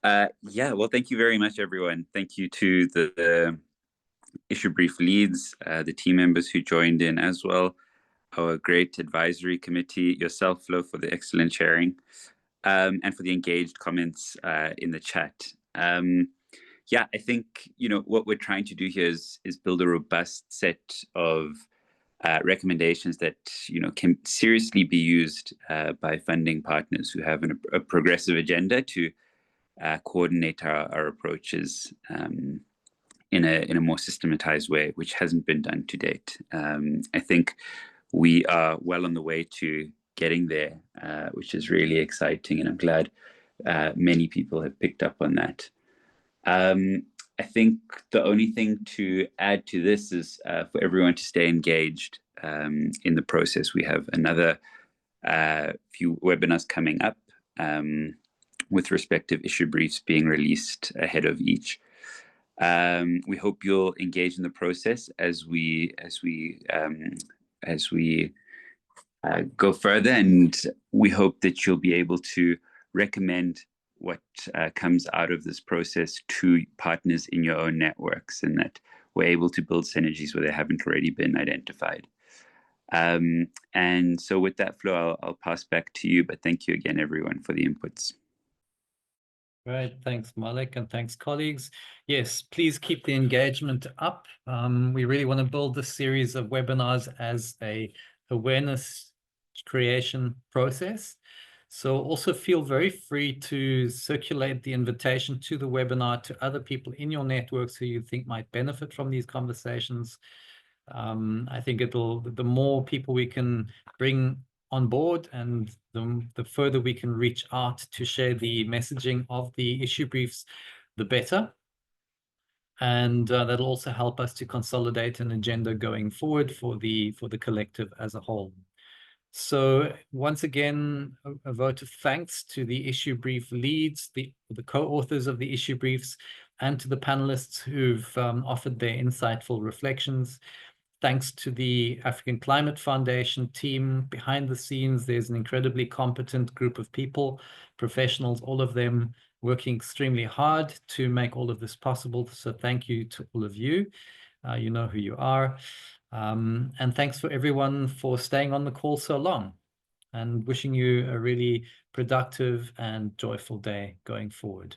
S13: Yeah, well, thank you very much, everyone. Thank you to the issue brief leads, the team members who joined in as well, our great advisory committee, yourself, Flo, for the excellent sharing, and for the engaged comments in the chat. Yeah, I think, what we're trying to do here is build a robust set of recommendations that can seriously be used by funding partners who have a progressive agenda to coordinate our approaches in a more systematized way, which hasn't been done to date. I think we are well on the way to getting there, which is really exciting, and I'm glad many people have picked up on that. I think the only thing to add to this is for everyone to stay engaged in the process. We have another few webinars coming up with respective issue briefs being released ahead of each. We hope you'll engage in the process as we go further, and we hope that you'll be able to recommend what comes out of this process to partners in your own networks, and that we're able to build synergies where they haven't already been identified. And so with that, Flo, I'll pass back to you, but thank you again, everyone, for the inputs.
S1: Right, thanks, Malik, and thanks, colleagues. Yes, please keep the engagement up. We really want to build this series of webinars as a awareness creation process. So also feel very free to circulate the invitation to the webinar to other people in your networks who you think might benefit from these conversations. I think the more people we can bring on board, and the further we can reach out to share the messaging of the issue briefs, the better. And that'll also help us to consolidate an agenda going forward for the collective as a whole. So once again, a vote of thanks to the issue brief leads, the co-authors of the issue briefs, and to the panelists who've offered their insightful reflections. Thanks to the African Climate Foundation team behind the scenes. There's an incredibly competent group of people, professionals, all of them working extremely hard to make all of this possible. So thank you to all of you. You know who you are. And thanks for everyone for staying on the call so long, and wishing you a really productive and joyful day going forward.